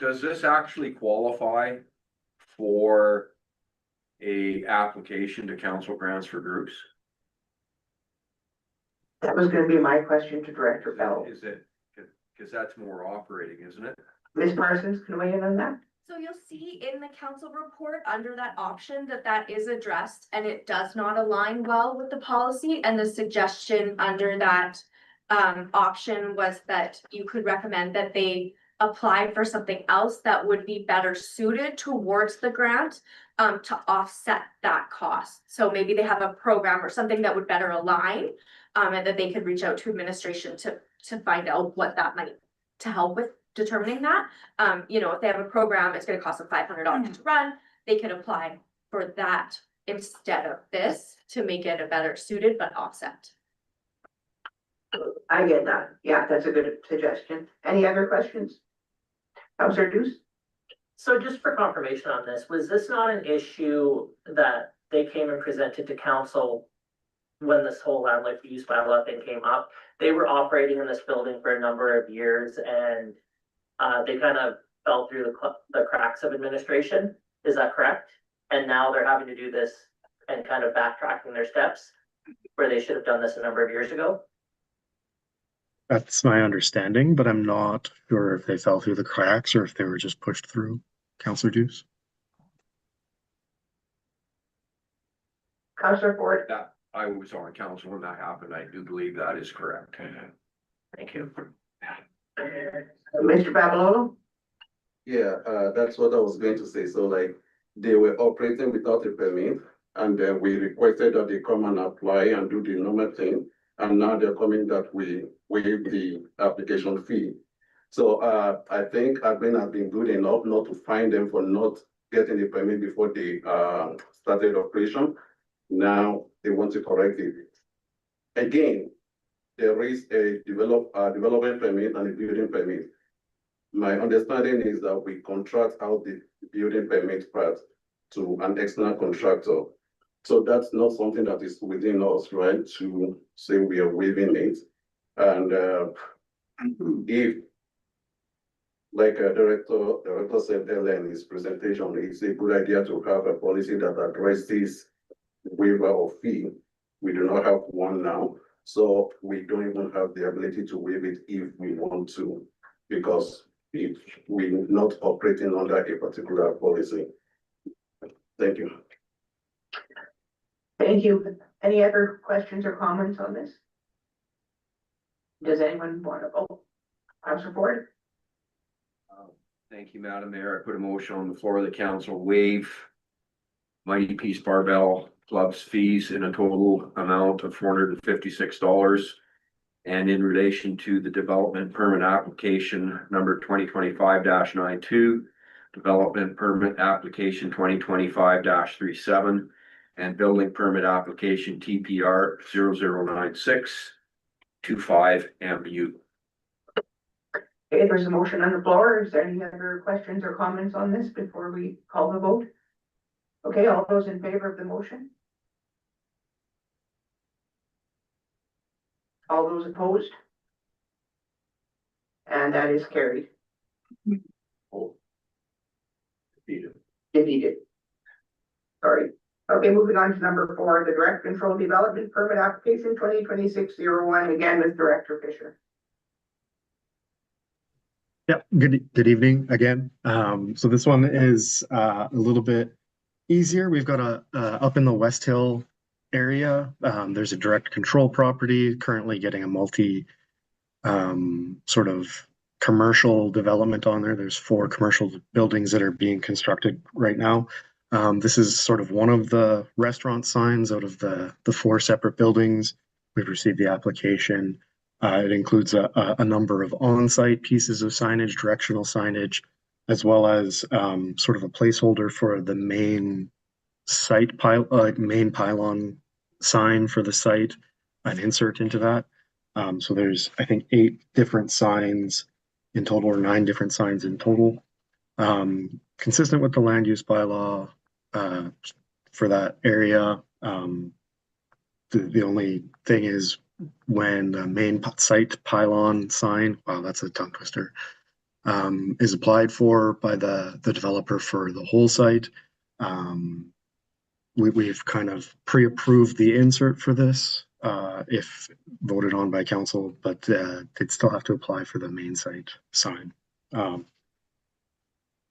Speaker 6: this actually qualify for a application to council grants for groups?
Speaker 1: That was gonna be my question to Director Bell.
Speaker 6: Is it, because that's more operating, isn't it?
Speaker 1: Ms. Parsons, can weigh in on that?
Speaker 8: So you'll see in the council report under that option that is addressed and it does not align well with the policy, and the suggestion under that option was that you could recommend that they apply for something else that would be better suited towards the grant to offset that cost. So maybe they have a program or something that would better align, and that they could reach out to administration to find out what that might, to help with determining that. You know, if they have a program, it's gonna cost them $500 to run, they could apply for that instead of this to make it a better suited but offset.
Speaker 1: I get that. Yeah, that's a good suggestion. Any other questions? Councillor Deuce?
Speaker 3: So just for confirmation on this, was this not an issue that they came and presented to council when this whole land use bylaw thing came up? They were operating in this building for a number of years, and they kind of fell through the cracks of administration. Is that correct? And now they're having to do this and kind of backtracking their steps where they should have done this a number of years ago.
Speaker 9: That's my understanding, but I'm not sure if they fell through the cracks or if they were just pushed through. Councillor Deuce?
Speaker 1: Councillor Ford,
Speaker 6: That, I was on council when that happened. I do believe that is correct.
Speaker 3: Thank you.
Speaker 1: Mr. Babalolo?
Speaker 12: Yeah, that's what I was going to say. So like, they were operating without a permit, and then we requested that they come and apply and do the normal thing. And now they're coming that we waive the application fee. So, I think admin has been good enough not to fine them for not getting the permit before they, started operation. Now they want to correct it. Again, there is a development permit and a building permit. My understanding is that we contract out the building permit part to an external contractor. So that's not something that is within us, right, to say we are waiving it. And if, like Director said earlier in his presentation, it's a good idea to have a policy that addresses waiver of fee. We do not have one now, so we don't even have the ability to waive it if we want to, because if we're not operating under a particular policy. Thank you.
Speaker 1: Thank you. Any other questions or comments on this? Does anyone want to vote? Councillor Ford?
Speaker 6: Thank you, Madam Mayor. I put a motion on the floor of the council, waive Mighty Peace Barbell Club's fees in a total amount of $456. And in relation to the development permit application number 2025-92, development permit application 2025-37, and building permit application TPR 009625MU.
Speaker 1: Okay, there's a motion on the floor. Is there any other questions or comments on this before we call the vote? Okay, all those in favor of the motion? All those opposed? And that is carried. Defeated. Sorry. Okay, moving on to number 4, the direct control development permit application 2026-01, again with Director Fisher.
Speaker 9: Yeah, good evening again. So this one is a little bit easier. We've got a up in the West Hill area. There's a direct control property currently getting a multi sort of commercial development on there. There's 4 commercial buildings that are being constructed right now. This is sort of one of the restaurant signs out of the 4 separate buildings. We've received the application. It includes a number of on-site pieces of signage, directional signage, as well as sort of a placeholder for the main site main pylon sign for the site, an insert into that. So there's, I think, 8 different signs in total, or 9 different signs in total. Consistent with the land use bylaw for that area. The only thing is, when the main site pylon sign, wow, that's a tongue twister, is applied for by the developer for the whole site, we've kind of pre-approved the insert for this if voted on by council, but they'd still have to apply for the main site sign. Our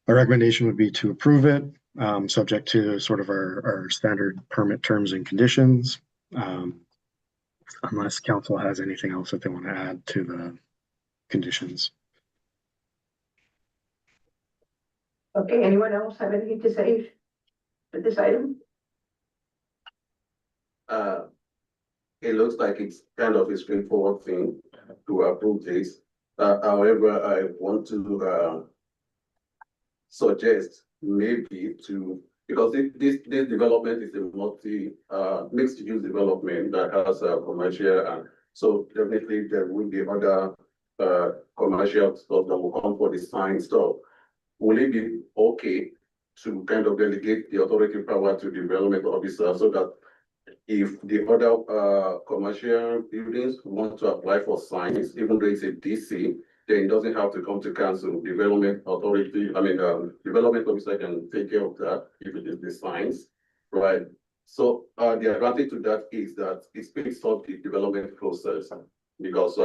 Speaker 9: recommendation would be to approve it, subject to sort of our standard permit terms and conditions. Unless council has anything else that they want to add to the conditions.
Speaker 1: Okay, anyone else have anything to say for this item?
Speaker 12: It looks like it's kind of a straightforward thing to approve this. However, I want to suggest maybe to, because this development is a mixed use development that has a commercial, and so definitely there will be other commercial stuff that will come for the sign stuff. Will it be okay to kind of delegate the authority power to development officer, so that if the other commercial buildings want to apply for signs, even though it's a DC, then it doesn't have to come to council. Development authority, development officer can take care of that if it is the signs, right? So, the advantage to that is that it speeds up the development process, because,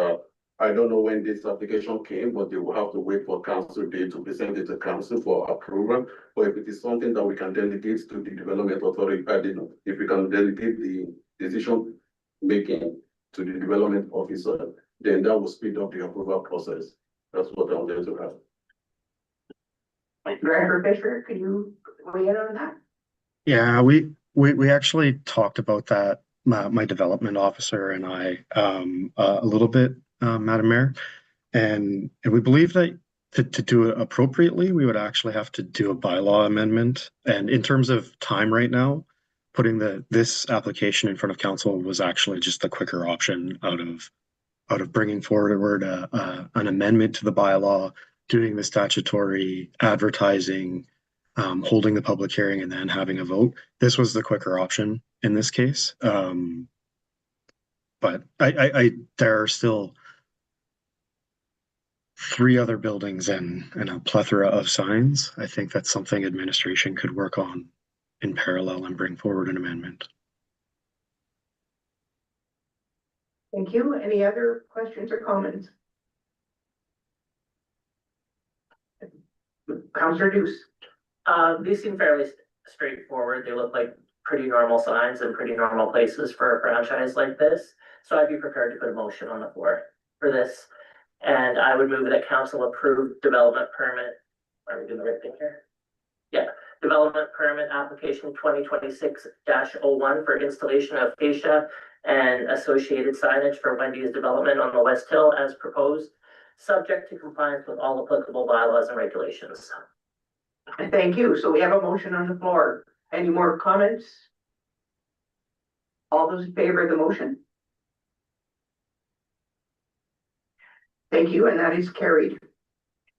Speaker 12: I don't know when this application came, but they will have to wait for council day to present it to council for approval. But if it is something that we can delegate to the development authority, if we can delegate the decision making to the development officer, then that will speed up the approval process. That's what I'm going to have.
Speaker 1: Director Fisher, could you weigh in on that?
Speaker 9: Yeah, we actually talked about that, my development officer and I, a little bit, Madam Mayor. And we believe that to do it appropriately, we would actually have to do a bylaw amendment. And in terms of time right now, putting this application in front of council was actually just the quicker option out of bringing forward an amendment to the bylaw, doing the statutory advertising, holding the public hearing, and then having a vote. This was the quicker option in this case. But there are still 3 other buildings and a plethora of signs. I think that's something administration could work on in parallel and bring forward an amendment.
Speaker 1: Thank you. Any other questions or comments? Councillor Deuce.
Speaker 3: These seem fairly straightforward. They look like pretty normal signs and pretty normal places for a franchise like this. So I'd be prepared to put a motion on the floor for this. And I would move that council approve development permit. Are we doing the right thing here? Yeah, development permit application 2026-01 for installation of fascia and associated signage for Wendy's development on the West Hill as proposed, subject to compliance with all applicable bylaws and regulations.
Speaker 1: Thank you. So we have a motion on the floor. Any more comments? All those in favor of the motion? Thank you, and that is carried.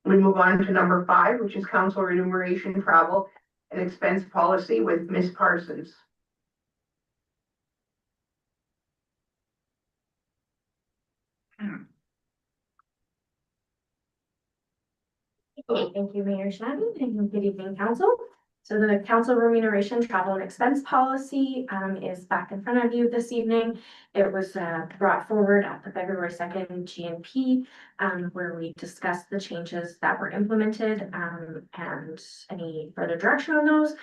Speaker 1: We move on to number 5, which is council remuneration, travel, and expense policy with Ms. Parsons.
Speaker 8: Thank you, Mayor Shannon, and good evening, council. So the council remuneration, travel and expense policy is back in front of you this evening. It was brought forward at the February 2nd GNP, where we discussed the changes that were implemented and any further direction on those.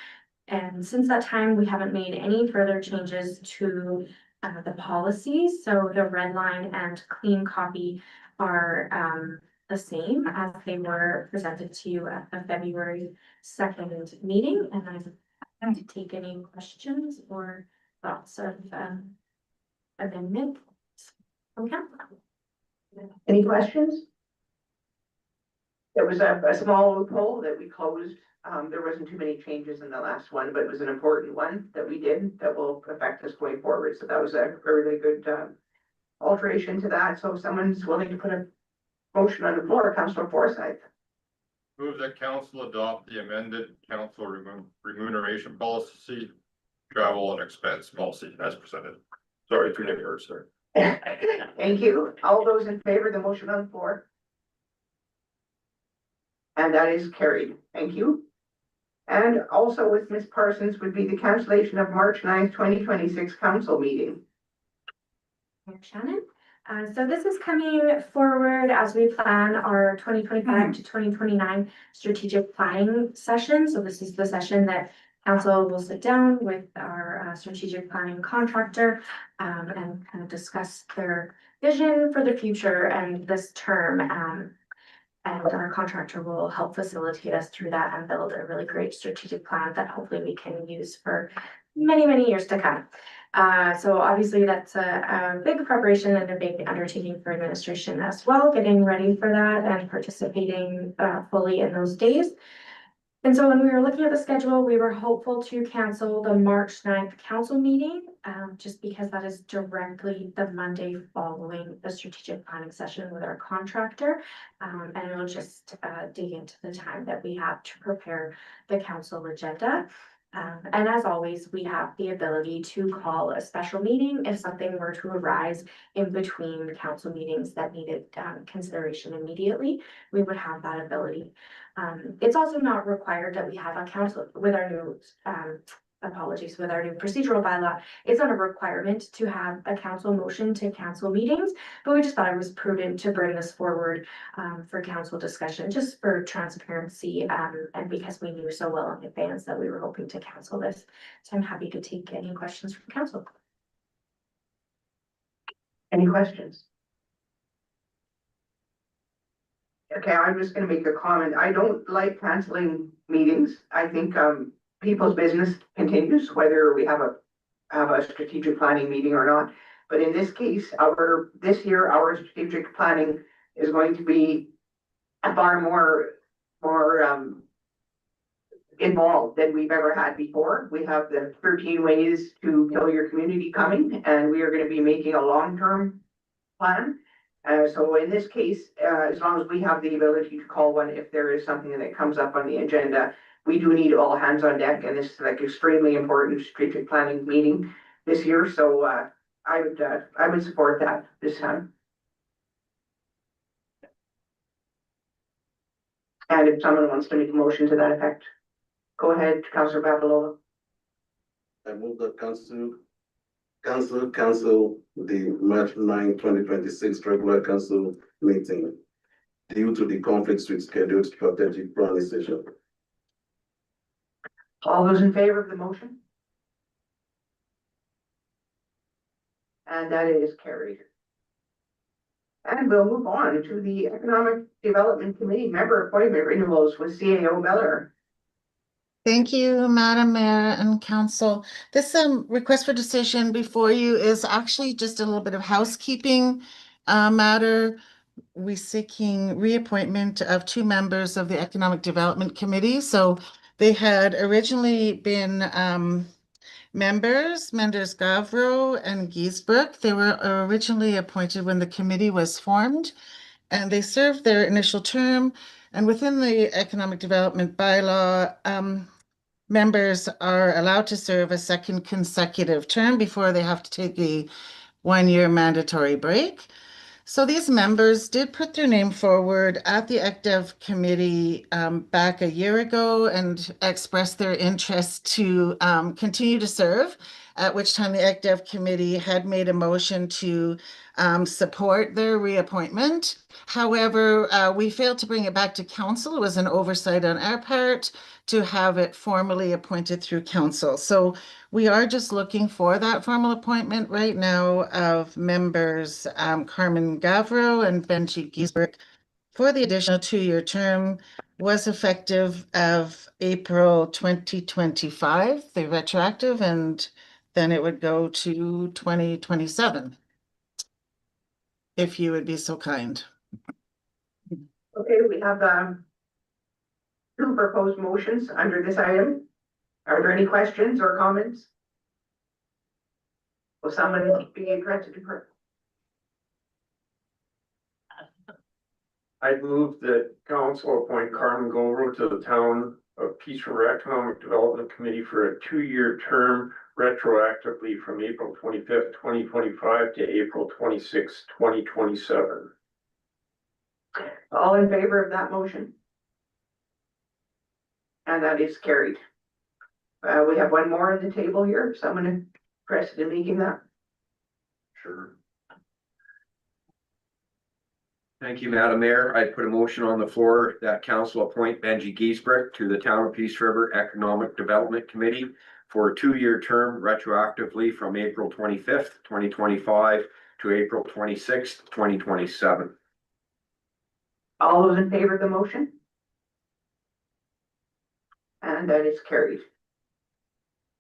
Speaker 8: And since that time, we haven't made any further changes to the policy. So the red line and clean copy are the same as they were presented to you at the February 2nd meeting, and I'm happy to take any questions or thoughts of amendment from council.
Speaker 1: Any questions? There was a small loophole that we closed. There wasn't too many changes in the last one, but it was an important one that we did that will affect us going forward. So that was a really good alteration to that. So if someone's willing to put a motion on the floor, Councillor Forsyth.
Speaker 2: Move that council adopt the amended council remuneration policy, travel and expense policy as presented. Sorry, 2 different words there.
Speaker 1: Thank you. All those in favor of the motion on the floor? And that is carried. Thank you. And also with Ms. Parsons would be the cancellation of March 9th, 2026 council meeting.
Speaker 8: Mayor Shannon. So this is coming forward as we plan our 2025 to 2029 strategic planning session. So this is the session that council will sit down with our strategic planning contractor and kind of discuss their vision for the future and this term. And our contractor will help facilitate us through that and build a really great strategic plan that hopefully we can use for many, many years to come. So obviously that's a big preparation and a big undertaking for administration as well, getting ready for that and participating fully in those days. And so when we were looking at the schedule, we were hopeful to cancel the March 9th council meeting, just because that is directly the Monday following the strategic planning session with our contractor. And it'll just dig into the time that we have to prepare the council agenda. And as always, we have the ability to call a special meeting if something were to arise in between council meetings that needed consideration immediately. We would have that ability. It's also not required that we have a council with our new apologies, with our new procedural bylaw. It's not a requirement to have a council motion to cancel meetings, but we just thought it was prudent to bring this forward for council discussion, just for transparency, and because we knew so well in advance that we were hoping to cancel this. So I'm happy to take any questions from council.
Speaker 1: Any questions? Okay, I'm just gonna make a comment. I don't like canceling meetings. I think, people's business continues, whether we have a strategic planning meeting or not. But in this case, this year, our strategic planning is going to be far more involved than we've ever had before. We have the 13 ways to kill your community coming, and we are gonna be making a long-term plan. So in this case, as long as we have the ability to call one, if there is something that comes up on the agenda, we do need all hands on deck, and this is like extremely important strategic planning meeting this year. So I would support that this time. And if someone wants to make a motion to that effect, go ahead, Councillor Babalola.
Speaker 12: I move that cancel the March 9, 2026 regular council meeting due to the conflicts with scheduled strategic planning session.
Speaker 1: All those in favor of the motion? And that is carried. And we'll move on to the Economic Development Committee member appointment renewals with CAO Miller.
Speaker 11: Thank you, Madam Mayor and Council. This request for decision before you is actually just a little bit of housekeeping matter. We're seeking reappointment of 2 members of the Economic Development Committee. So they had originally been members Gavro and Giesbrook. They were originally appointed when the committee was formed, and they served their initial term. And within the Economic Development Bylaw, members are allowed to serve a second consecutive term before they have to take a 1-year mandatory break. So these members did put their name forward at the ECDEV committee back a year ago and expressed their interest to continue to serve, at which time the ECDEV committee had made a motion to support their reappointment. However, we failed to bring it back to council. It was an oversight on our part to have it formally appointed through council. So we are just looking for that formal appointment right now of members Carmen Gavro and Benji Giesbrook for the additional 2-year term. Was effective of April 2025, the retroactive, and then it would go to 2027. If you would be so kind.
Speaker 1: Okay, we have 2 proposed motions under this item. Are there any questions or comments? Will someone be interested to her?
Speaker 7: I move that council appoint Carmen Goro to the Town of Peace River Economic Development Committee for a 2-year term retroactively from April 25th, 2025 to April 26th, 2027.
Speaker 1: All in favor of that motion? And that is carried. We have 1 more on the table here. Someone interested in making that?
Speaker 6: Sure. Thank you, Madam Mayor. I put a motion on the floor that council appoint Benji Giesbrook to the Town of Peace River Economic Development Committee for a 2-year term retroactively from April 25th, 2025 to April 26th, 2027.
Speaker 1: All those in favor of the motion? And that is carried.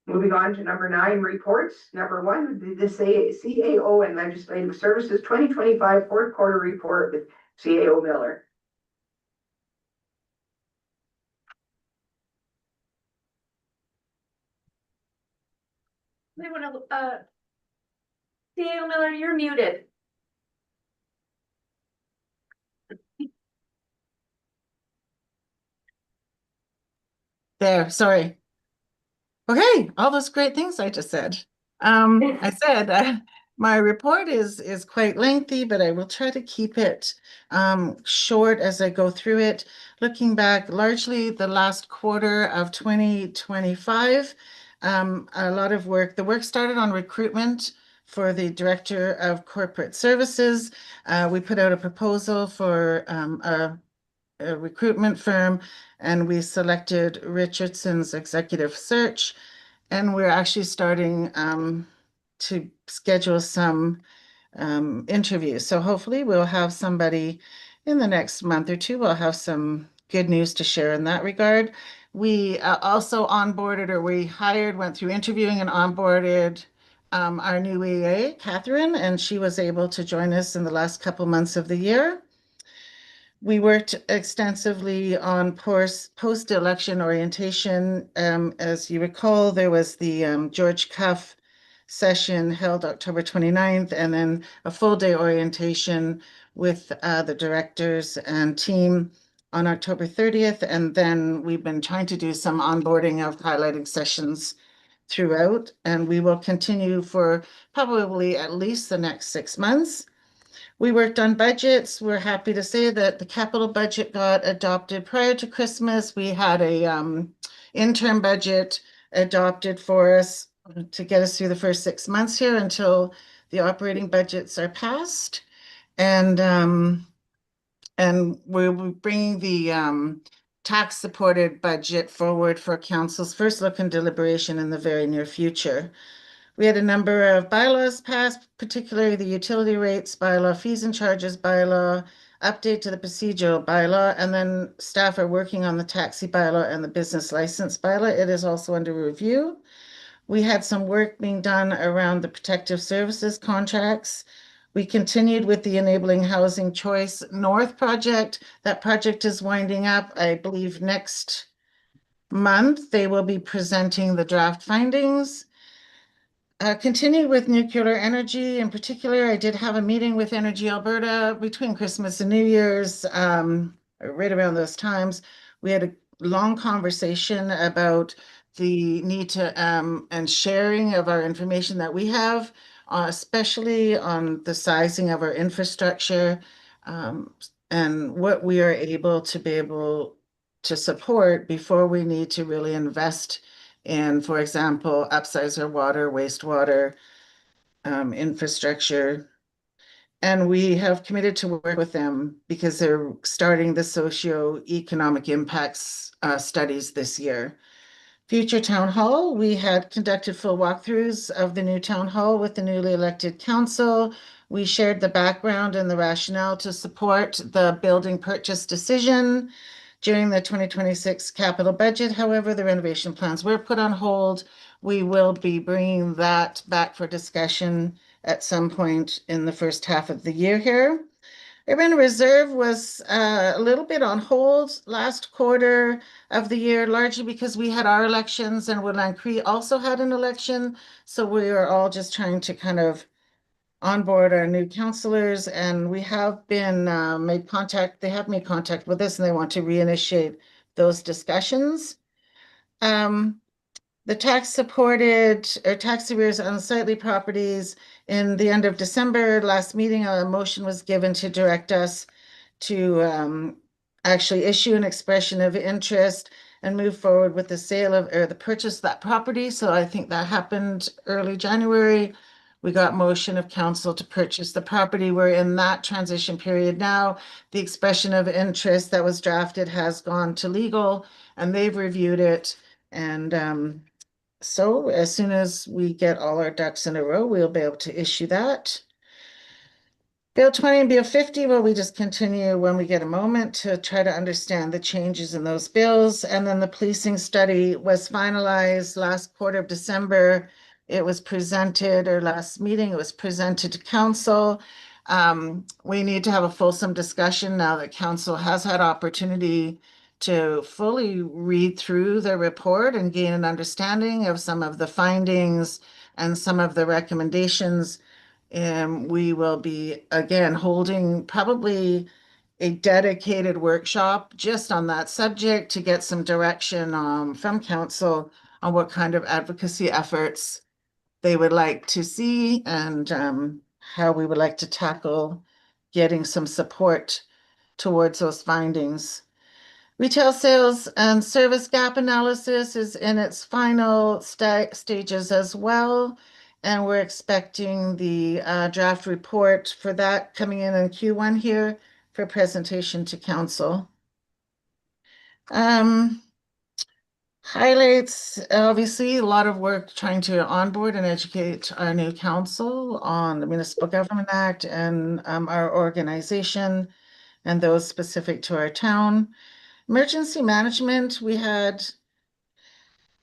Speaker 1: Moving on to number 9, reports. Number 1, the CAO and Legislative Services 2025 4th quarter report with CAO Miller.
Speaker 8: They want to, CAO Miller, you're muted.
Speaker 11: There, sorry. Okay, all those great things I just said. I said, my report is quite lengthy, but I will try to keep it short as I go through it. Looking back largely the last quarter of 2025, a lot of work. The work started on recruitment for the Director of Corporate Services. We put out a proposal for a recruitment firm, and we selected Richardson's executive search. And we're actually starting to schedule some interviews. So hopefully we'll have somebody in the next month or two. We'll have some good news to share in that regard. We also onboarded, or we hired, went through interviewing and onboarded our new EA, Catherine, and she was able to join us in the last couple months of the year. We worked extensively on post-election orientation. As you recall, there was the George Cuff session held October 29th, and then a full day orientation with the directors and team on October 30th. And then we've been trying to do some onboarding of highlighting sessions throughout, and we will continue for probably at least the next 6 months. We worked on budgets. We're happy to say that the capital budget got adopted prior to Christmas. We had a interim budget adopted for us to get us through the first 6 months here until the operating budgets are passed. And we're bringing the tax supported budget forward for council's first look and deliberation in the very near future. We had a number of bylaws passed, particularly the utility rates bylaw, fees and charges bylaw, update to the procedural bylaw, and then staff are working on the taxi bylaw and the business license bylaw. It is also under review. We had some work being done around the protective services contracts. We continued with the Enabling Housing Choice North project. That project is winding up. I believe next month they will be presenting the draft findings. Continued with nuclear energy. In particular, I did have a meeting with Energy Alberta between Christmas and New Year's, right around those times. We had a long conversation about the need to and sharing of our information that we have, especially on the sizing of our infrastructure, and what we are able to support before we need to really invest in, for example, upsize our water, wastewater infrastructure. And we have committed to work with them because they're starting the socio-economic impacts studies this year. Future Town Hall, we had conducted full walkthroughs of the new Town Hall with the newly elected council. We shared the background and the rationale to support the building purchase decision. During the 2026 capital budget, however, the renovation plans were put on hold. We will be bringing that back for discussion at some point in the first half of the year here. Urban Reserve was a little bit on hold last quarter of the year, largely because we had our elections and Woodland Cree also had an election. So we are all just trying to kind of onboard our new counselors, and we have been made contact. They have made contact with us and they want to reinitiate those discussions. The tax supported or tax arrears on unsightly properties in the end of December, last meeting, a motion was given to direct us to actually issue an expression of interest and move forward with the sale of or the purchase of that property. So I think that happened early January. We got motion of council to purchase the property. We're in that transition period now. The expression of interest that was drafted has gone to legal and they've reviewed it. And so as soon as we get all our ducks in a row, we'll be able to issue that. Bill 20 and Bill 50, well, we just continue when we get a moment to try to understand the changes in those bills. And then the policing study was finalized last quarter of December. It was presented, or last meeting, it was presented to council. We need to have a fulsome discussion now that council has had opportunity to fully read through the report and gain an understanding of some of the findings and some of the recommendations. And we will be again holding probably a dedicated workshop just on that subject to get some direction from council on what kind of advocacy efforts they would like to see and how we would like to tackle getting some support towards those findings. Retail sales and service gap analysis is in its final stages as well. And we're expecting the draft report for that coming in Q1 here for presentation to council. Highlights, obviously, a lot of work trying to onboard and educate our new council on the Municipal Government Act and our organization and those specific to our town. Emergency management, we had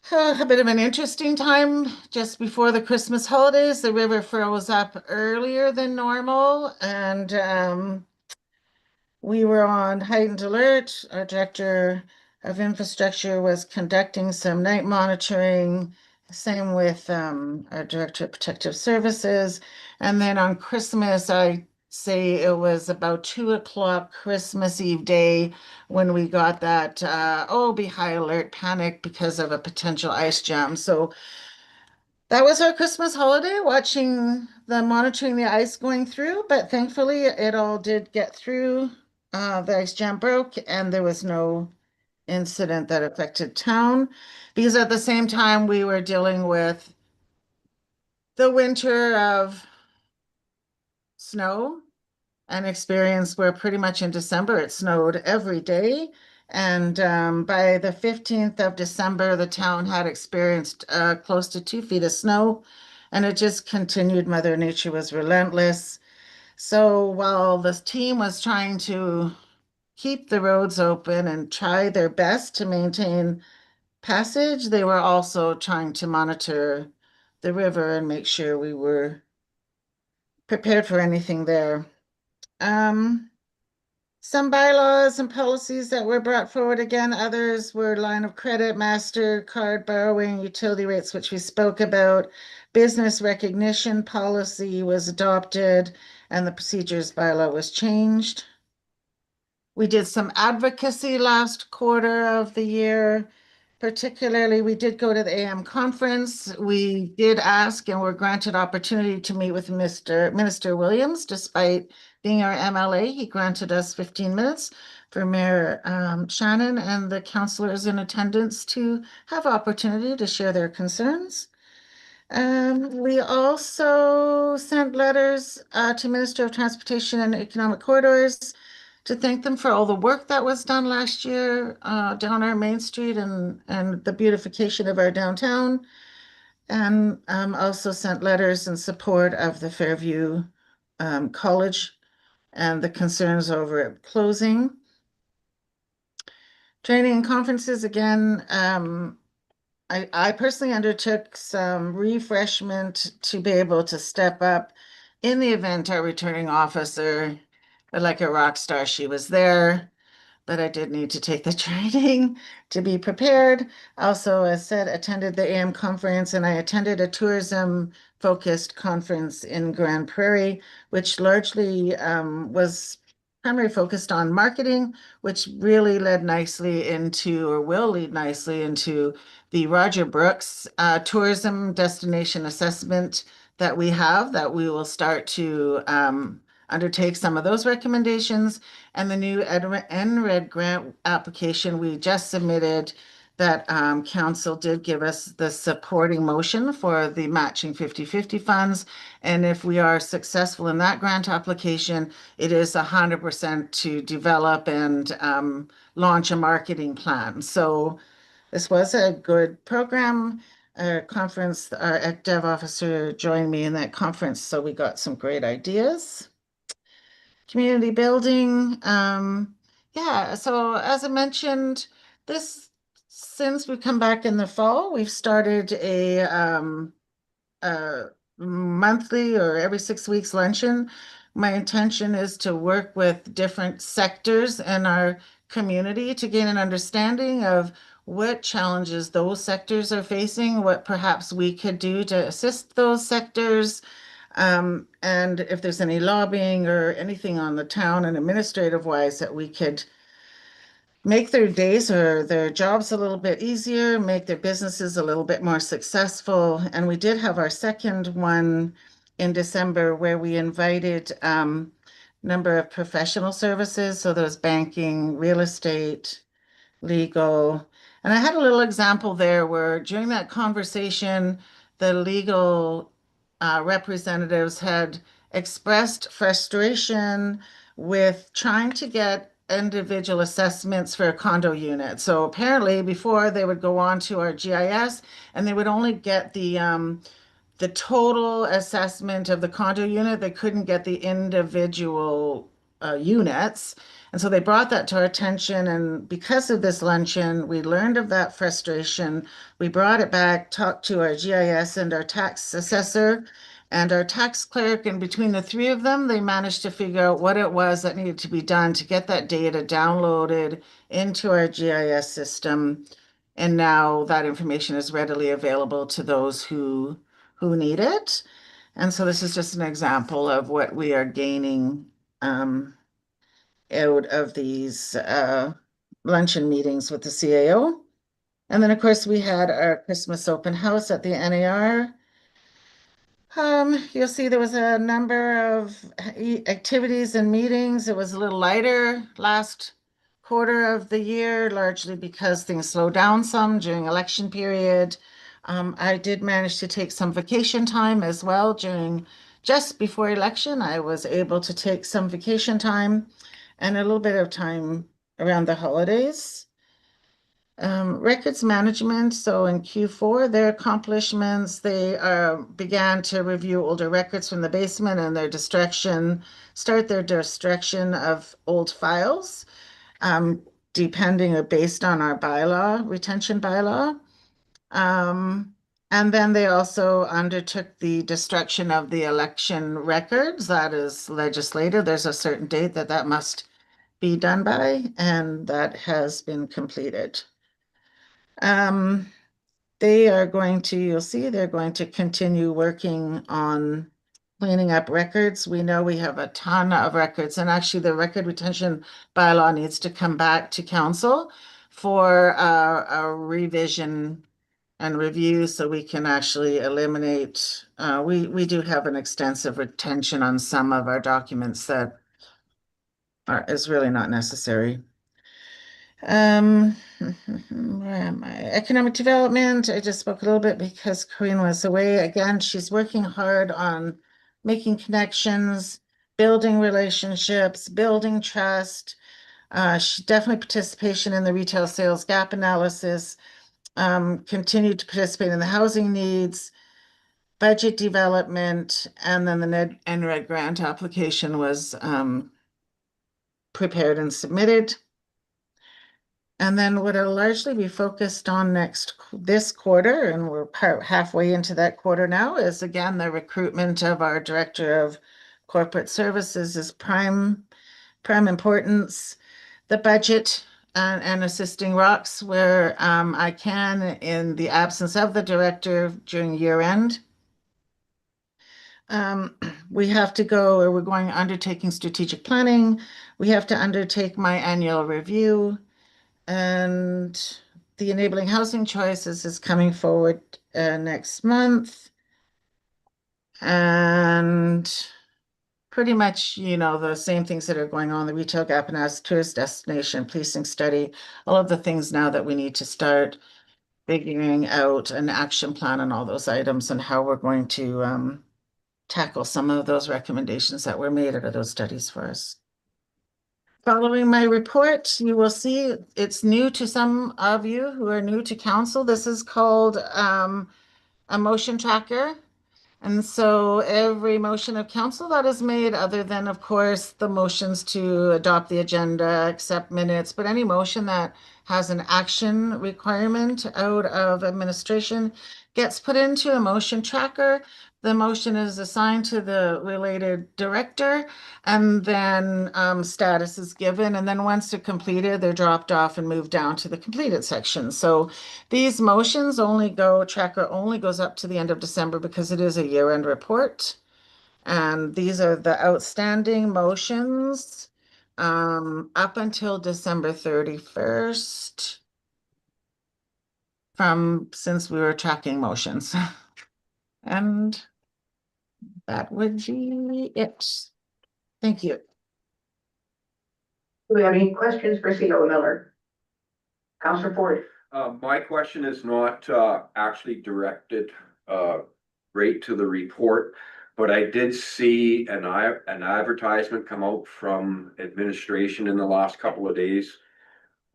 Speaker 11: a bit of an interesting time just before the Christmas holidays. The river froze up earlier than normal, and we were on heightened alert. Our director of infrastructure was conducting some night monitoring, same with our director of protective services. And then on Christmas, I say it was about 2 o'clock Christmas Eve day when we got that be high alert panic because of a potential ice jam. So that was our Christmas holiday, monitoring the ice going through, but thankfully it all did get through. The ice jam broke and there was no incident that affected town, because at the same time we were dealing with the winter of snow and experience where pretty much in December it snowed every day. And by the 15th of December, the town had experienced close to 2 feet of snow, and it just continued. Mother Nature was relentless. So while the team was trying to keep the roads open and try their best to maintain passage, they were also trying to monitor the river and make sure we were prepared for anything there. Some bylaws and policies that were brought forward again, others were line of credit, MasterCard borrowing, utility rates, which we spoke about. Business recognition policy was adopted and the procedures bylaw was changed. We did some advocacy last quarter of the year. Particularly, we did go to the AM conference. We did ask and were granted opportunity to meet with Minister Williams, despite being our MLA. He granted us 15 minutes for Mayor Shannon and the councillors in attendance to have opportunity to share their concerns. We also sent letters to Minister of Transportation and Economic Corridors to thank them for all the work that was done last year down our Main Street and the beautification of our downtown. And also sent letters in support of the Fairview College and the concerns over it closing. Training and conferences, again, I personally undertook some refreshment to be able to step up in the event our returning officer, like a rock star, she was there, but I did need to take the training to be prepared. Also, as said, attended the AM conference, and I attended a tourism-focused conference in Grand Prairie, which largely was primarily focused on marketing, which really led nicely into, or will lead nicely into, the Roger Brooks tourism destination assessment that we have, that we will start to undertake some of those recommendations, and the new NRED grant application we just submitted that council did give us the supporting motion for the matching 50-50 funds. And if we are successful in that grant application, it is 100% to develop and launch a marketing plan. So this was a good program. Our conference, our ECDev officer joined me in that conference, so we got some great ideas. Community building, so as I mentioned, since we come back in the fall, we've started a monthly or every 6 weeks luncheon. My intention is to work with different sectors in our community to gain an understanding of what challenges those sectors are facing, what perhaps we could do to assist those sectors. And if there's any lobbying or anything on the town and administrative wise that we could make their days or their jobs a little bit easier, make their businesses a little bit more successful. And we did have our second one in December where we invited number of professional services. So there was banking, real estate, legal. And I had a little example there where during that conversation, the legal representatives had expressed frustration with trying to get individual assessments for a condo unit. So apparently before they would go on to our GIS and they would only get the total assessment of the condo unit. They couldn't get the individual units. And so they brought that to our attention. And because of this luncheon, we learned of that frustration. We brought it back, talked to our GIS and our tax assessor and our tax clerk. And between the three of them, they managed to figure out what it was that needed to be done to get that data downloaded into our GIS system. And now that information is readily available to those who need it. And so this is just an example of what we are gaining out of these luncheon meetings with the CAO. And then, of course, we had our Christmas open house at the NAR. You'll see there was a number of activities and meetings. It was a little lighter last quarter of the year, largely because things slowed down some during election period. I did manage to take some vacation time as well during just before election. I was able to take some vacation time and a little bit of time around the holidays. Records management. So in Q4, their accomplishments, they began to review older records from the basement and start their destruction of old files, depending or based on our retention bylaw. And then they also undertook the destruction of the election records. That is legislated. There's a certain date that must be done by, and that has been completed. They are going to, you'll see, they're going to continue working on cleaning up records. We know we have a ton of records, and actually the record retention bylaw needs to come back to council for a revision and review so we can actually eliminate, we do have an extensive retention on some of our documents that is really not necessary. Where am I? Economic development. I just spoke a little bit because Corinne was away. Again, she's working hard on making connections, building relationships, building trust. She definitely participation in the retail sales gap analysis. Continued to participate in the housing needs, budget development, and then the NRED grant application was prepared and submitted. And then what I'll largely be focused on this quarter, and we're halfway into that quarter now, is again the recruitment of our Director of Corporate Services is prime importance. The budget and assisting Rox where I can in the absence of the director during year end. We have to go, or we're going undertaking strategic planning. We have to undertake my annual review, and the enabling housing choices is coming forward next month. And pretty much, the same things that are going on, the retail gap analysis, tourist destination, policing study, all of the things now that we need to start figuring out an action plan on all those items and how we're going to tackle some of those recommendations that were made out of those studies for us. Following my report, you will see it's new to some of you who are new to council. This is called a motion tracker. And so every motion of council that is made, other than, of course, the motions to adopt the agenda, accept minutes, but any motion that has an action requirement out of administration gets put into a motion tracker. The motion is assigned to the related director, and then status is given. And then once they're completed, they're dropped off and moved down to the completed section. So these motions tracker only goes up to the end of December because it is a year-end report. And these are the outstanding motions up until December 31st. Since we were tracking motions. And that would be it. Thank you.
Speaker 1: Do we have any questions for CEO Miller? Counselor Ford?
Speaker 6: My question is not, actually directed, right to the report. But I did see an advertisement come out from administration in the last couple of days,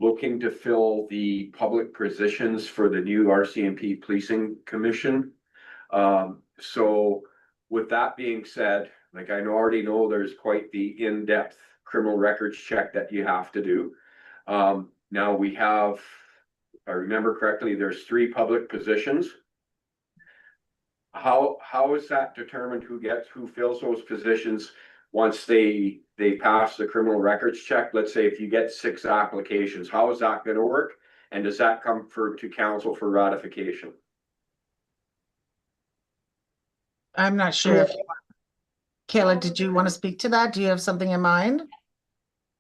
Speaker 6: looking to fill the public positions for the new RCMP Policing Commission. So with that being said, like I already know there's quite the in-depth criminal records check that you have to do. Now we have, if I remember correctly, there's 3 public positions. How is that determined who fills those positions once they pass the criminal records check? Let's say if you get 6 applications, how is that gonna work? And does that come to council for ratification?
Speaker 11: I'm not sure if Kayla, did you want to speak to that? Do you have something in mind?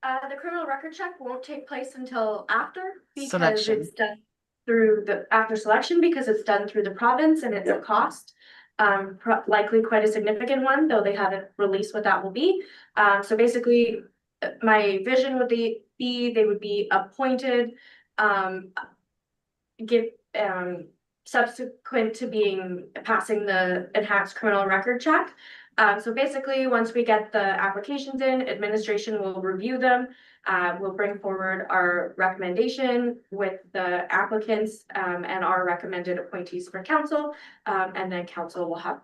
Speaker 8: The criminal record check won't take place until after, because
Speaker 11: Selection.
Speaker 8: it's done through after selection, because it's done through the province and it's a cost. Likely quite a significant one, though they haven't released what that will be. So basically, my vision would be they would be appointed, subsequent to passing the enhanced criminal record check. So basically, once we get the applications in, administration will review them. We'll bring forward our recommendation with the applicants, and our recommended appointees for council. And then council will have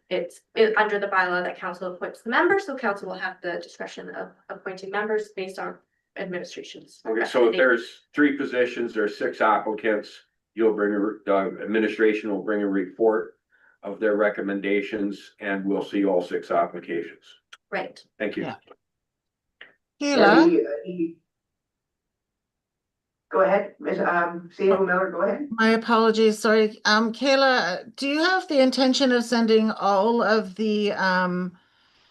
Speaker 8: it's under the bylaw that council appoints the members, so council will have the discretion of appointing members based on administration's.
Speaker 6: Okay, so if there's 3 positions, there's 6 applicants, administration will bring a report of their recommendations, and we'll see all 6 applications.
Speaker 8: Right.
Speaker 6: Thank you.
Speaker 11: Yeah. Kayla,
Speaker 1: Go ahead, Ms. CEO Miller, go ahead.
Speaker 11: my apologies, sorry. Kayla, do you have the intention of sending all of the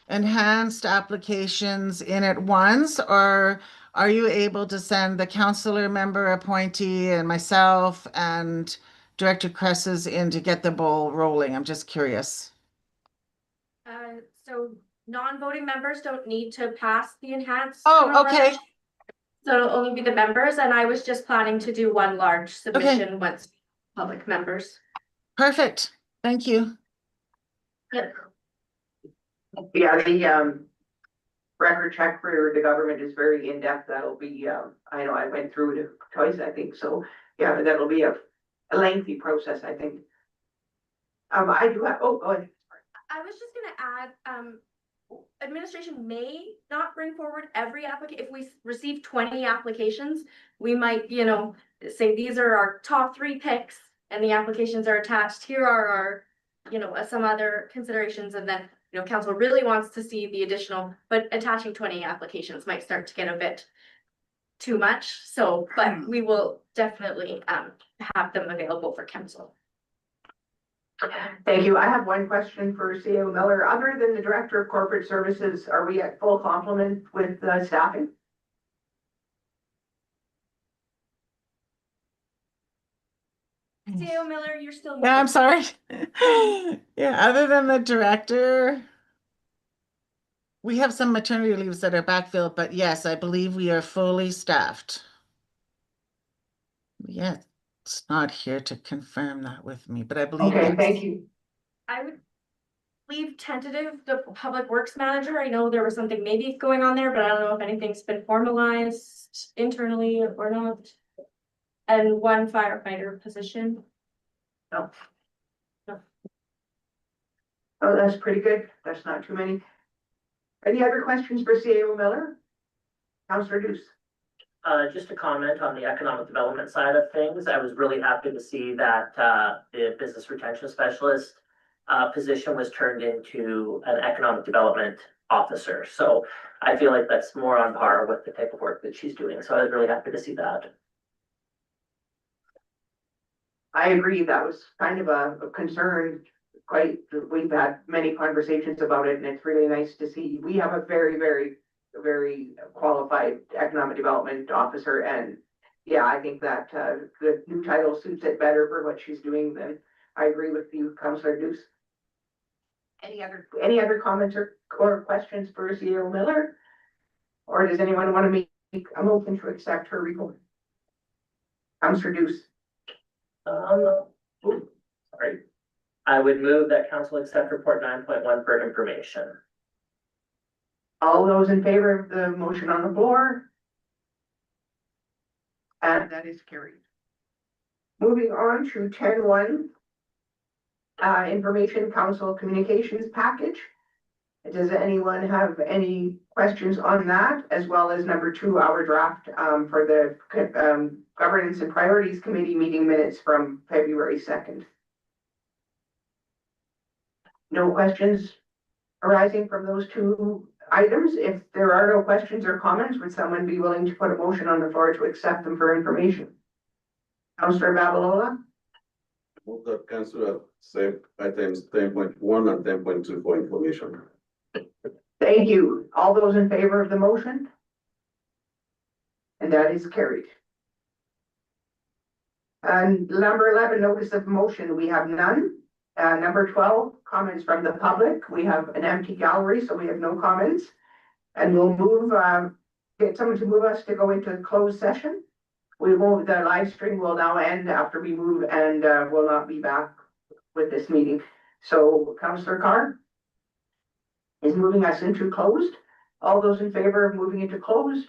Speaker 11: enhanced applications in at once, or are you able to send the councillor member appointee and myself and Director Cresses in to get the ball rolling? I'm just curious.
Speaker 8: So non-voting members don't need to pass the enhanced.
Speaker 11: Oh,
Speaker 8: criminal
Speaker 11: okay.
Speaker 8: record. So it'll only be the members, and I was just planning to do one large submission once public members.
Speaker 11: Perfect. Thank you.
Speaker 8: Yep.
Speaker 1: Yeah, the record check for the government is very in-depth. That'll be, I know I went through it twice, I think, so yeah, that'll be a lengthy process, I think. I do have, go ahead.
Speaker 8: I was just gonna add, administration may not bring forward every application. If we receive 20 applications, we might, say these are our top 3 picks and the applications are attached. Here are our, some other considerations, and then, council really wants to see the additional, but attaching 20 applications might start to get a bit too much. So, but we will definitely have them available for council.
Speaker 1: Thank you. I have one question for CEO Miller. Other than the Director of Corporate Services, are we at full complement with staffing?
Speaker 8: CEO Miller, you're still.
Speaker 11: Yeah, I'm sorry. Yeah, other than the director, we have some maternity leaves that are backfilled, but yes, I believe we are fully staffed. Yeah, it's not here to confirm that with me, but I believe.
Speaker 1: Okay,
Speaker 11: yes.
Speaker 1: thank you.
Speaker 8: I would leave tentative the public works manager. I know there was something maybe going on there, but I don't know if anything's been formalized internally or not. And one firefighter position.
Speaker 1: No. Oh, that's pretty good. That's not too many. Any other questions for CEO Miller? Councillor Deuce.
Speaker 3: Just to comment on the economic development side of things, I was really happy to see that the business retention specialist position was turned into an economic development officer. So I feel like that's more on par with the type of work that she's doing. So I was really happy to see that.
Speaker 1: I agree. That was kind of a concern. We've had many conversations about it, and it's really nice to see. We have a very, very a very qualified economic development officer, and yeah, I think that, the new title suits it better for what she's doing than, I agree with you, Councillor Deuce. Any other comments or questions for CEO Miller? Or does anyone want to make a motion to accept her report? Councillor Deuce.
Speaker 3: Sorry. I would move that council accept report 9.1 for information.
Speaker 1: All those in favor of the motion on the floor? And that is carried. Moving on to 10.1. Information Council Communications Package. Does anyone have any questions on that, as well as number 2, our draft for the Governance and Priorities Committee meeting minutes from February 2nd? No questions arising from those 2 items. If there are no questions or comments, would someone be willing to put a motion on the floor to accept them for information? Councillor Babalola?
Speaker 12: Move that council accept items 10.1 and 10.2 for information.
Speaker 1: Thank you. All those in favor of the motion? And that is carried. And number 11, notice of motion, we have none. Number 12, comments from the public. We have an empty gallery, so we have no comments. And we'll move, get someone to move us to go into closed session. The live stream will now end after we move, and will not be back with this meeting. So Councillor Carr is moving us into closed. All those in favor of moving into closed?